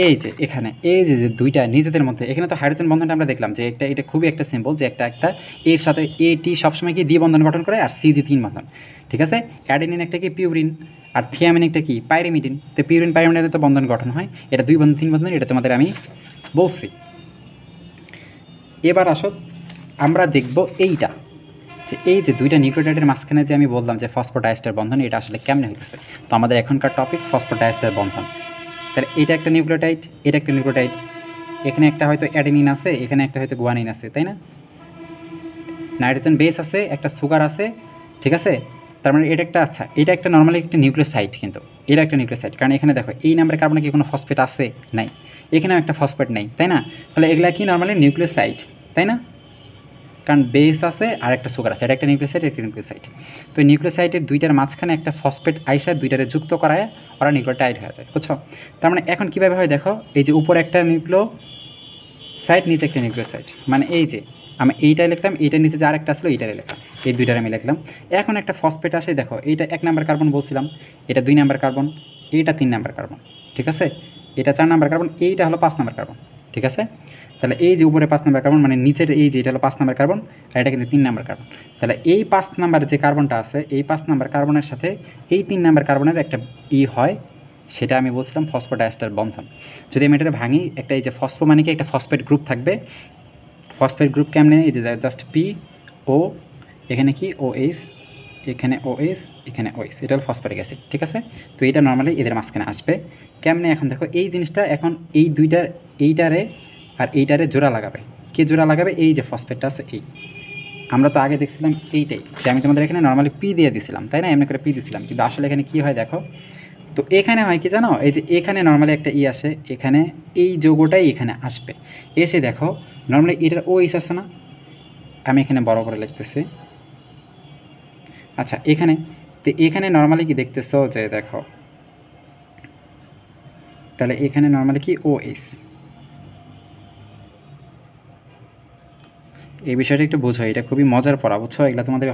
এই যে এখানে এই যে দুইটা নিজেদের মধ্যে, এখানে তো হাইড্রোজেন বন্ধনটা আমরা দেখলাম যে এটা খুবই একটা সিম্পল, যে একটা এর সাথে এটি সবসময় কি দ্বিবন্ধন গঠন করে, আর সিজি 3 বন্ধন। ঠিক আছে, অ্যাডেনিন একটা কি পিউরিন, আর থিয়ামিন একটা কি পাইরিমিডিন। তো পিউরিন পাইরিমিডিনে তো বন্ধন গঠন হয়, এটা 2 বন্ধন 3 বন্ধন, এটা তোমাদের আমি বলছি। এবার আসো আমরা দেখব এইটা, যে এই যে দুইটা নিউক্লিওটাইডের মাঝখানে যে আমি বললাম যে ফসফোডাইএস্টার বন্ধন, এটা আসলে কেমনে হইতেছে। তো আমাদের এখনকার টপিক ফসফোডাইএস্টার বন্ধন। তাহলে এটা একটা নিউক্লিওটাইড, এটা একটা নিউক্লিওটাইড, এখানে একটা হয়তো অ্যাডেনিন আছে, এখানে একটা হয়তো গুয়ানিন আছে, তাই না, নাইট্রোজেন বেস আছে, একটা সুগার আছে। ঠিক আছে, তার মানে এটা একটা, আচ্ছা এটা একটা নর্মালি একটা নিউক্লিওসাইড, কিন্তু এটা একটা নিউক্লিওসাইড, কারণ এখানে দেখো এই নাম্বারের কার্বনে কি কোনো ফসফেট আছে, নাই, এখানেও একটা ফসফেট নেই, তাই না। তাহলে এগুলা কি নর্মালি নিউক্লিওসাইড, তাই না, কারণ বেস আছে আর একটা সুগার আছে, এটা একটা নিউক্লিওসাইড, একটা নিউক্লিওসাইড। তো নিউক্লিওসাইডের দুইটার মাঝখানে একটা ফসফেট আইসা দুইটারে যুক্ত করায় ওরা নিউক্লিওটাইড হয়ে যায়, বুঝছো। তার মানে এখন কীভাবে হয় দেখো, এই যে উপরে একটা নিউক্লিওসাইড, নিচে একটা নিউক্লিওসাইড, মানে এই যে আমি এইটাই লিখলাম, এইটার নিচে যে আরেকটা আসলো এইটারে লিখলাম, এই দুইটার আমি লিখলাম। এখন একটা ফসফেট আসে, দেখো এইটা 1 নাম্বার কার্বন বলছিলাম, এটা 2 নাম্বার কার্বন, এইটা 3 নাম্বার কার্বন। ঠিক আছে, এটা 4 নাম্বার কার্বন, এইটা হলো 5 নাম্বার কার্বন। ঠিক আছে, তাহলে এই যে উপরে 5 নাম্বার কার্বন, মানে নিচের এই যে এটা হলো 5 নাম্বার কার্বন, আর এটা কিন্তু 3 নাম্বার কার্বন। তাহলে এই 5 নাম্বার যে কার্বনটা আছে, এই 5 নাম্বার কার্বনের সাথে এই 3 নাম্বার কার্বনের একটা হয়, সেটা আমি বলছিলাম ফসফোডাইএস্টার বন্ধন। যদি আমি এটা ভাঙি, একটা এই যে ফসফো মানে কি একটা ফসফেট গ্রুপ থাকবে, ফসফেট গ্রুপ কেমনে, এই যে জাস্ট পি ও, এখানে কি ও এইচ, এখানে OS, এখানে OS, এটা হলো ফসফরিক অ্যাসিড, ঠিক আছে। তো এটা নর্মালি এদের মাঝখানে আসবে কেমনে? এখন দেখো এই জিনিসটা এখন এই দুইটার, এইটারে আর এইটারে জোড়া লাগাবে। কে জোড়া লাগাবে? এই যে ফসফেটটা আছে এই। আমরা তো আগে দেখছিলাম এইটাই, যে আমি তোমাদের এখানে নর্মালি পি দিয়ে দিছিলাম, তাই না? এমনি করে পি দিছিলাম, কিন্তু আসলে এখানে কী হয় দেখো। তো এখানে হয় কি জানো, এই যে এখানে নর্মালি একটা ই আসে, এখানে এই যৌগটাই এখানে আসবে, এসে দেখো নর্মালি এটার OH আছে না, আমি এখানে বড় করে লিখতেছি। আচ্ছা এখানে, তো এখানে নর্মালি কি দেখতেছো যে দেখো, তাহলে এখানে নর্মালি কি OH। এই বিষয়টা একটু বোঝো, এটা খুবই মজার পড়া, বুঝছো? এগুলো তোমাদের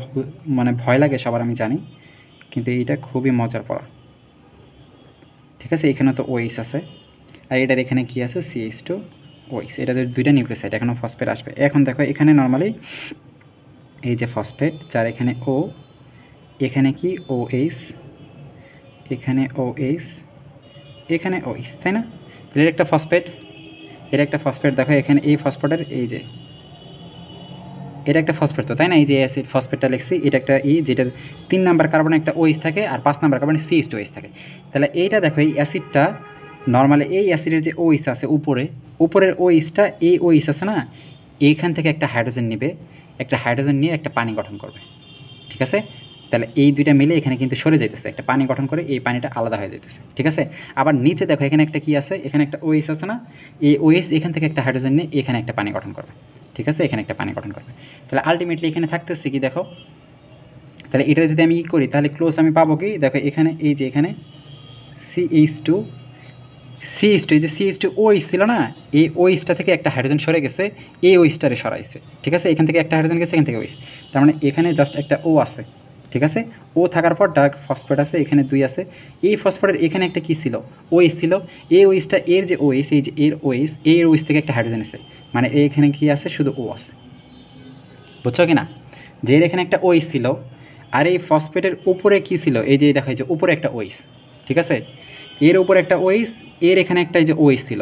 মানে ভয় লাগে সবার, আমি জানি, কিন্তু এইটা খুবই মজার পড়া, ঠিক আছে। এখানে তো OH আছে, আর এটার এখানে কি আছে? CH2OH। এটা দুইটা নিউক্লিওসাইড, এখানেও ফসফেট আসবে। এখন দেখো এখানে নর্মালি এই যে ফসফেট, যার এখানে O, এখানে কি OH, এখানে OH, এখানে OH, তাই না? এর একটা ফসফেট, এর একটা ফসফেট দেখো এখানে এই ফসফেটের, এই যে এটা একটা ফসফেট তো, তাই না? এই যে অ্যাসিড ফসফেটটা লিখছি, এটা একটা যেটার 3 নাম্বার কার্বনে একটা OH থাকে আর 5 নাম্বার কার্বনে CH2OH থাকে। তাহলে এইটা দেখো, এই অ্যাসিডটা নর্মালি এই অ্যাসিডের যে OH আছে উপরের OHটা, এই OH আছে না, এইখান থেকে একটা হাইড্রোজেন নেবে, একটা হাইড্রোজেন নিয়ে একটা পানি গঠন করবে, ঠিক আছে। তাহলে এই দুইটা মিলে এখানে কিন্তু সরে যাইতেছে, একটা পানি গঠন করে এই পানিটা আলাদা হয়ে যাইতেছে, ঠিক আছে। আবার নিচে দেখো এখানে একটা কি আছে, এখানে একটা OH আছে না, এই OH এখান থেকে একটা হাইড্রোজেন নিয়ে এখানে একটা পানি গঠন করবে, ঠিক আছে, এখানে একটা পানি গঠন করবে। তাহলে আলটিমেটলি এখানে থাকতেছে কি দেখো, তাহলে এটা যদি আমি করি তাহলে ক্লোজ আমি পাবো কি দেখো, এখানে এই যে এখানে CH2, এই যে CH2OH ছিল না, এই OHটা থেকে একটা হাইড্রোজেন সরে গেছে, এই OHটারে সরাইছে, ঠিক আছে। এখান থেকে একটা হাইড্রোজেন গেছে, এখান থেকে OH, তার মানে এখানে জাস্ট একটা O আছে, ঠিক আছে। ও থাকার পর ডার্ক ফসফেট আছে, এখানে 2 আছে। এই ফসফেটের এখানে একটা কী ছিল? OH ছিল। এই OHটা এর যে OH, এই যে এর OH, এর OH থেকে একটা হাইড্রোজেন আছে, মানে এখানে কী আছে? শুধু O আছে, বুঝছো কি না? যে এর এখানে একটা OH ছিল, আর এই ফসফেটের উপরে কী ছিল? এই যে দেখো, এই যে উপরে একটা OH, ঠিক আছে। এর উপরে একটা OH, এর এখানে একটা এই যে OH ছিল,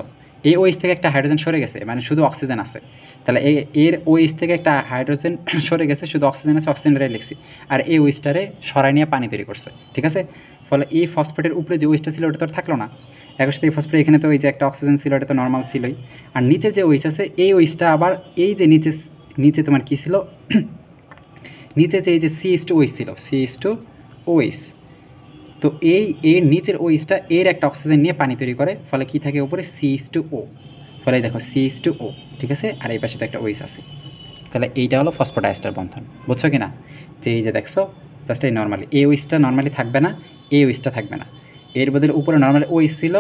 এই OH থেকে একটা হাইড্রোজেন সরে গেছে, মানে শুধু অক্সিজেন আছে। তাহলে এর OH থেকে একটা হাইড্রোজেন সরে গেছে, শুধু অক্সিজেন আছে, অক্সিজেনটাই লিখছি। আর এই OHটারে সরাই নিয়ে পানি তৈরি করছে, ঠিক আছে। ফলে এই ফসফেটের উপরে যে OHটা ছিল ওটা তো আর থাকলো না, একই সাথে এই ফসফেট এখানে তো ওই যে একটা অক্সিজেন ছিল, এটা তো নর্মাল ছিলই। আর নিচের যে OH আছে, এই OHটা আবার এই যে নিচে তোমার কী ছিল, নিচে যে এই যে CH2OH ছিল, CH2OH, তো এর নিচের OHটা এর একটা অক্সিজেন নিয়ে পানি তৈরি করে, ফলে কী থাকে উপরে? CH2O, ফলে দেখো CH2O, ঠিক আছে। আর এই পাশে তো একটা OH আছে, তাহলে এইটা হলো ফসফোডাইএস্টার বন্ধন, বুঝছো কি না? যে এই যে দেখছো, জাস্ট এই নর্মালি এই OHটা নর্মালি থাকবে না, এই OHটা থাকবে না, এর বদলে উপরে নর্মালি OH ছিল,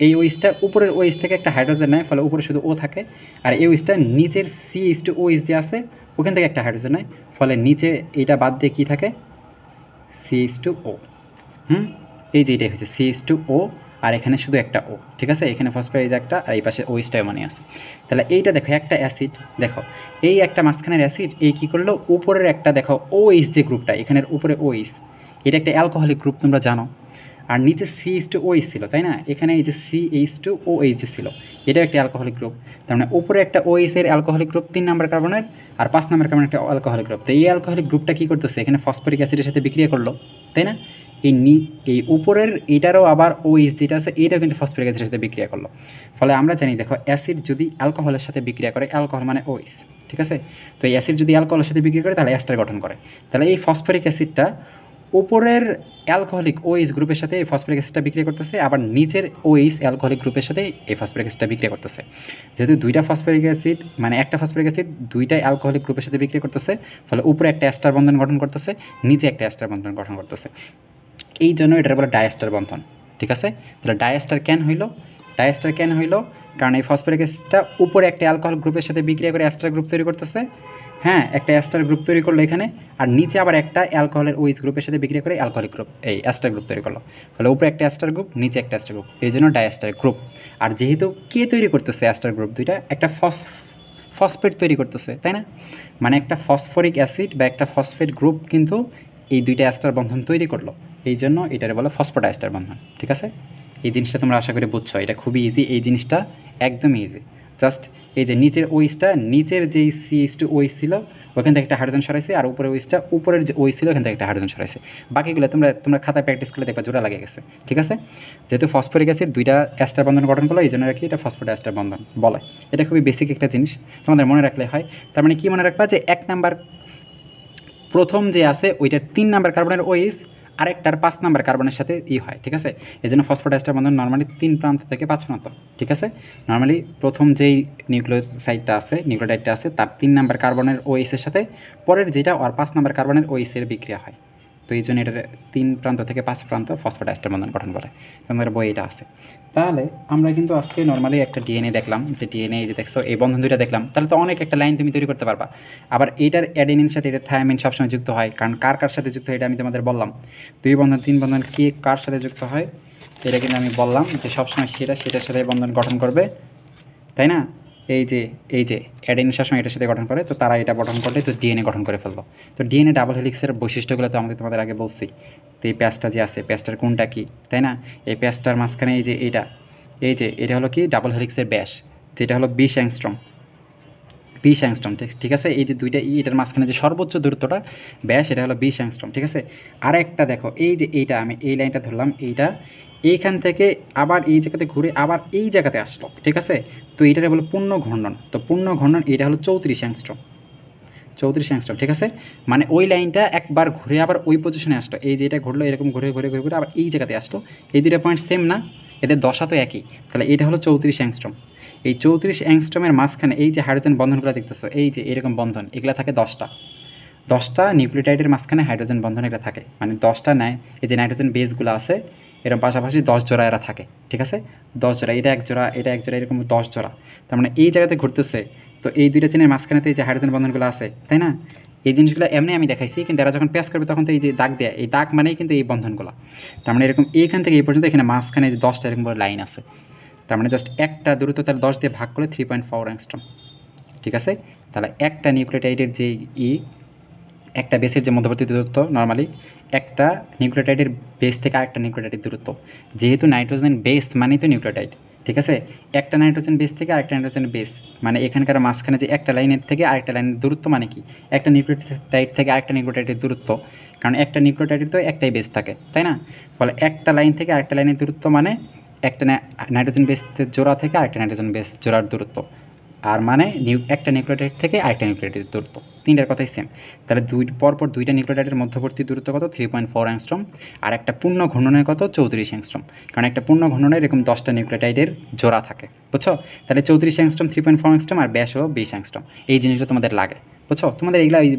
এই OHটা উপরের OH থেকে একটা হাইড্রোজেন নেয়, ফলে উপরে শুধু O থাকে। আর এই OHটা নিচের CH2OH যে আছে ওখান থেকে একটা হাইড্রোজেন নেয়, ফলে নিচে এইটা বাদ দিয়ে কী থাকে? CH2O। এই যে এটাই হচ্ছে CH2O, আর এখানে শুধু একটা O, ঠিক আছে। এখানে ফসফরাইজ একটা, আর এই পাশে OHটা মানে আছে। তাহলে এইটা দেখো একটা অ্যাসিড, দেখো এই একটা মাঝখানের অ্যাসিড, এই কী করলো? উপরের একটা দেখো OH যে গ্রুপটা, এখানের উপরে OH, এটা একটা অ্যালকোহলিক গ্রুপ, তোমরা জানো। আর নিচে CH2OH ছিল, তাই না? এখানে এই যে CH2OH যে ছিল, এটাও একটা অ্যালকোহলিক গ্রুপ। তার মানে উপরে একটা OH এর অ্যালকোহলিক গ্রুপ 3 নাম্বার কার্বনের, আর 5 নাম্বার কার্বনের একটা অ্যালকোহলিক গ্রুপ। তো এই অ্যালকোহলিক গ্রুপটা কী করতেছে? এখানে ফসফরিক অ্যাসিডের সাথে বিক্রিয়া করলো, তাই না? এই উপরের এইটারও আবার OH যেটা আছে, এইটাও কিন্তু ফসফরিক অ্যাসিডের সাথে বিক্রিয়া করলো। ফলে আমরা জানি দেখো, অ্যাসিড যদি অ্যালকোহলের সাথে বিক্রিয়া করে, অ্যালকোহল মানে OH, ঠিক আছে। তো এই অ্যাসিড যদি অ্যালকোহলের সাথে বিক্রিয়া করে তাহলে অ্যাস্টার গঠন করে। তাহলে এই ফসফরিক অ্যাসিডটা উপরের অ্যালকোহলিক OH গ্রুপের সাথে এই ফসফরিক অ্যাসিডটা বিক্রিয়া করতেছে, আবার নিচের OH অ্যালকোহলিক গ্রুপের সাথে এই ফসফরিক অ্যাসিডটা বিক্রিয়া করতেছে। যেহেতু দুইটা ফসফরিক অ্যাসিড, মানে একটা ফসফরিক অ্যাসিড দুইটা অ্যালকোহলিক গ্রুপের সাথে বিক্রিয়া করতেছে, ফলে উপরে একটা অ্যাস্টার বন্ধন গঠন করতেছে, নিচে একটা অ্যাস্টার বন্ধন গঠন করতেছে। এই জন্য এটার বলে ডায়াস্টার বন্ধন, ঠিক আছে। তাহলে ডায়াস্টার কেন হইল? কারণ এই ফসফরিক অ্যাসিডটা উপরে একটা অ্যালকোহল গ্রুপের সাথে বিক্রিয়া করে অ্যাস্টার গ্রুপ তৈরি করতেছে, হ্যাঁ, একটা অ্যাস্টার গ্রুপ তৈরি করলো এখানে, আর নিচে আবার একটা অ্যালকোহলের OH গ্রুপের সাথে বিক্রিয়া করে অ্যালকোহলিক গ্রুপ, এই অ্যাস্টার গ্রুপ তৈরি করলো। ফলে উপরে একটা অ্যাস্টার গ্রুপ, নিচে একটা অ্যাস্টার গ্রুপ, এই জন্য ডায়াস্টার গ্রুপ। আর যেহেতু কে তৈরি করতেছে অ্যাস্টার গ্রুপ দুইটা? একটা ফসফেট তৈরি করতেছে, তাই না? মানে একটা ফসফরিক অ্যাসিড বা একটা ফসফেট গ্রুপ কিন্তু এই দুইটা অ্যাস্টার বন্ধন তৈরি করলো, এই জন্য এটারে বলে ফসফোডাইএস্টার বন্ধন, ঠিক আছে। এই জিনিসটা তোমরা আশা করি বুঝছো, এটা খুবই ইজি, এই জিনিসটা একদম ইজি। জাস্ট এই যে নিচের ওইসটা, নিচের যেই CH2OH ছিল ওখান থেকে একটা হাইড্রোজেন সরাইছে, আর উপরের ওইসটা, উপরের যে ওই ছিল ওখান থেকে একটা হাইড্রোজেন সরাইছে। বাকিগুলো তোমরা খাতায় প্র্যাকটিস করলে দেখবা জোড়া লাগে গেছে, ঠিক আছে। যেহেতু ফসফরিক অ্যাসিড দুইটা অ্যাস্টার বন্ধন গঠন করলো, এই জন্য আর কি এটা ফসফেট অ্যাস্টার বন্ধন বলে। এটা খুবই বেসিক একটা জিনিস, তোমাদের মনে রাখলে হয়। তার মানে কি মনে রাখবা, যে 1 নাম্বার প্রথম যে আছে ওইটার 3 নাম্বার কার্বনের ওইস আরেকটার 5 নাম্বার কার্বনের সাথে হয়, ঠিক আছে। এই জন্য ফসফোডাইস্টার বন্ধন নর্মালি 3 প্রান্ত থেকে 5 প্রান্ত, ঠিক আছে। নর্মালি প্রথম যেই নিউক্লিওসাইডটা আছে, নিউক্লিওটাইডটা আছে, তার 3 নাম্বার কার্বনের ওইসের সাথে পরের যেটা আর 5 নাম্বার কার্বনের ওইসের বিক্রিয়া হয়। তো এই জন্য এটার 3 প্রান্ত থেকে 5 প্রান্ত ফসফোডাইস্টার বন্ধন গঠন করে, তোমাদের বই এটা আছে। তাহলে আমরা কিন্তু আজকে নর্মালি একটা ডিএনএ দেখলাম, যে ডিএনএ যে দেখছো এই বন্ধন দুইটা দেখলাম, তাহলে তো অনেক একটা লাইন তুমি তৈরি করতে পারবা। আবার এইটার অ্যাডেনিন সাথে এটা থায়ামিন সবসময় যুক্ত হয়, কারণ কার সাথে যুক্ত হয় এটা আমি তোমাদের বললাম। 2 বন্ধন 3 বন্ধন কি কার সাথে যুক্ত হয় এটা কিন্তু আমি বললাম, যে সবসময় সেটার সাথে বন্ধন গঠন করবে, তাই না। এই যে অ্যাডেনিন সবসময় এটার সাথে গঠন করে, তো তারা এটা গঠন করলে তো ডিএনএ গঠন করে ফেললো। তো ডিএনএ ডাবল হেলিক্সের বৈশিষ্ট্যগুলো তো আমাদের তোমাদের আগে বলছি। তো এই প্যাচটা যে আছে, প্যাচটার কোনটা কি, তাই না। এই প্যাচটার মাঝখানে এটা হলো কি ডাবল হেলিক্সের ব্যাস, যেটা হলো 20 অ্যাংস্ট্রম, 20 অ্যাংস্ট্রম, ঠিক আছে। এই যে দুইটা এটার মাঝখানে যে সর্বোচ্চ দূরত্বটা ব্যাস, এটা হলো 20 অ্যাংস্ট্রম, ঠিক আছে। আর একটা দেখো, এই যে এইটা আমি এই লাইনটা ধরলাম, এইটা এইখান থেকে আবার এই জায়গাতে ঘুরে আবার এই জায়গাতে আসলো, ঠিক আছে। তো এইটারে বলো পূর্ণ ঘূর্ণন। তো পূর্ণ ঘূর্ণন এটা হলো 34 অ্যাংস্ট্রম, 34 অ্যাংস্ট্রম, ঠিক আছে। মানে ওই লাইনটা একবার ঘুরে আবার ওই পজিশনে আসলো, এই যে এটা ঘুরলো এরকম ঘুরে ঘুরে ঘুরে ঘুরে আবার এই জায়গাতে আসলো। এই দুইটা পয়েন্ট সেম না, এদের দশা তো একই। তাহলে এটা হলো 34 অ্যাংস্ট্রম। এই 34 অ্যাংস্ট্রমের মাঝখানে এই যে হাইড্রোজেন বন্ধনগুলো দেখতেছো, এই যে এরকম বন্ধন, এগুলো থাকে 10টা নিউক্লিওটাইডের মাঝখানে হাইড্রোজেন বন্ধন এটা থাকে, মানে 10টা নেয়। এই যে নাইট্রোজেন বেসগুলো আছে এরকম পাশাপাশি 10 জোড়া এরা থাকে, ঠিক আছে। 10 জোড়া, এটা এক জোড়া, এটা এক জোড়া, এরকম 10 জোড়া। তার মানে এই জায়গাতে ঘুরতেছে। তো এই দুইটা চেনের মাঝখানেতে এই যে হাইড্রোজেন বন্ধনগুলো আছে, তাই না। এই জিনিসগুলো এমনি আমি দেখাইছি, কিন্তু এরা যখন প্যাস করবে তখন তো এই যে দাগ দেয়, এই দাগ মানেই কিন্তু এই বন্ধনগুলো। তার মানে এরকম এইখান থেকে এই পর্যন্ত এখানে মাঝখানে যে 10টা এরকম বড় লাইন আছে। তার মানে জাস্ট একটা দূরত্ব তার 10 দিয়ে ভাগ করে 3.4 অ্যাংস্ট্রম, ঠিক আছে। তাহলে একটা নিউক্লিওটাইডের যে একটা বেসের যে মধ্যবর্তী দূরত্ব, নর্মালি একটা নিউক্লিওটাইডের বেস থেকে আরেকটা নিউক্লিওটাইডের দূরত্ব, যেহেতু নাইট্রোজেন বেস মানেই তো নিউক্লিওটাইড, ঠিক আছে। একটা নাইট্রোজেন বেস থেকে আরেকটা নাইট্রোজেন বেস, মানে এখানকার মাঝখানে যে একটা লাইনের থেকে আরেকটা লাইনের দূরত্ব, মানে কি একটা নিউক্লিওটাইড থেকে আরেকটা নিউক্লিওটাইডের দূরত্ব, কারণ একটা নিউক্লিওটাইডের তো একটাই বেস থাকে, তাই না। ফলে একটা লাইন থেকে আরেকটা লাইনের দূরত্ব মানে একটা নাইট্রোজেন বেস জোড়া থেকে আরেকটা নাইট্রোজেন বেস জোড়ার দূরত্ব, আর মানে একটা নিউক্লিওটাইড থেকে আরেকটা নিউক্লিওটাইডের দূরত্ব, তিনটার কথাই সেম। তাহলে পরপর দুইটা নিউক্লিওটাইডের মধ্যবর্তী দূরত্ব কত 3.4 অ্যাংস্ট্রম, আর একটা পূর্ণ ঘূর্ণনের কত 34 অ্যাংস্ট্রম, কারণ একটা পূর্ণ ঘূর্ণনে এরকম 10টা নিউক্লিওটাইডের জোড়া থাকে, বুঝছো। তাহলে 34 অ্যাংস্ট্রম, 3.4 অ্যাংস্ট্রম, আর ব্যাস হলো 20 অ্যাংস্ট্রম। এই জিনিসগুলো তোমাদের লাগে, বুঝছো। তোমাদের এগুলো এই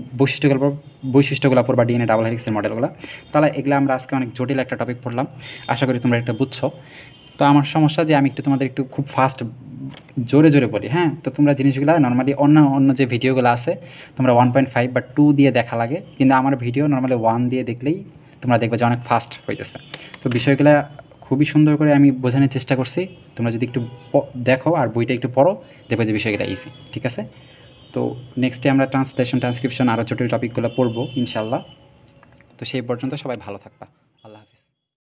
বৈশিষ্ট্যগুলো পড়বা ডিএনএ ডাবল হেলিক্সের মডেলগুলো। তাহলে এগুলো আমরা আজকে অনেক জটিল একটা টপিক পড়লাম, আশা করি তোমরা এটা বুঝছো। তো আমার সমস্যা যে আমি তোমাদের একটু খুব ফাস্ট জোরে জোরে বলি, হ্যাঁ। তো তোমরা জিনিসগুলো নর্মালি অন্য যে ভিডিওগুলো আছে তোমরা 1.5 বা 2 দিয়ে দেখা লাগে, কিন্তু আমার ভিডিও নর্মালি 1 দিয়ে দেখলেই তোমরা দেখবে যে অনেক ফাস্ট হইতেছে। তো বিষয়গুলো খুবই সুন্দর করে আমি বোঝানোর চেষ্টা করছি, তোমরা যদি একটু দেখো আর বইটা একটু পড়ো, দেখবে যে বিষয়গুলো ইজি, ঠিক আছে। তো নেক্সটে আমরা ট্রান্সক্রিপশন আরও জটিল টপিকগুলো পড়বো ইনশাল্লাহ। তো সেই পর্যন্ত সবাই ভালো থাকবা।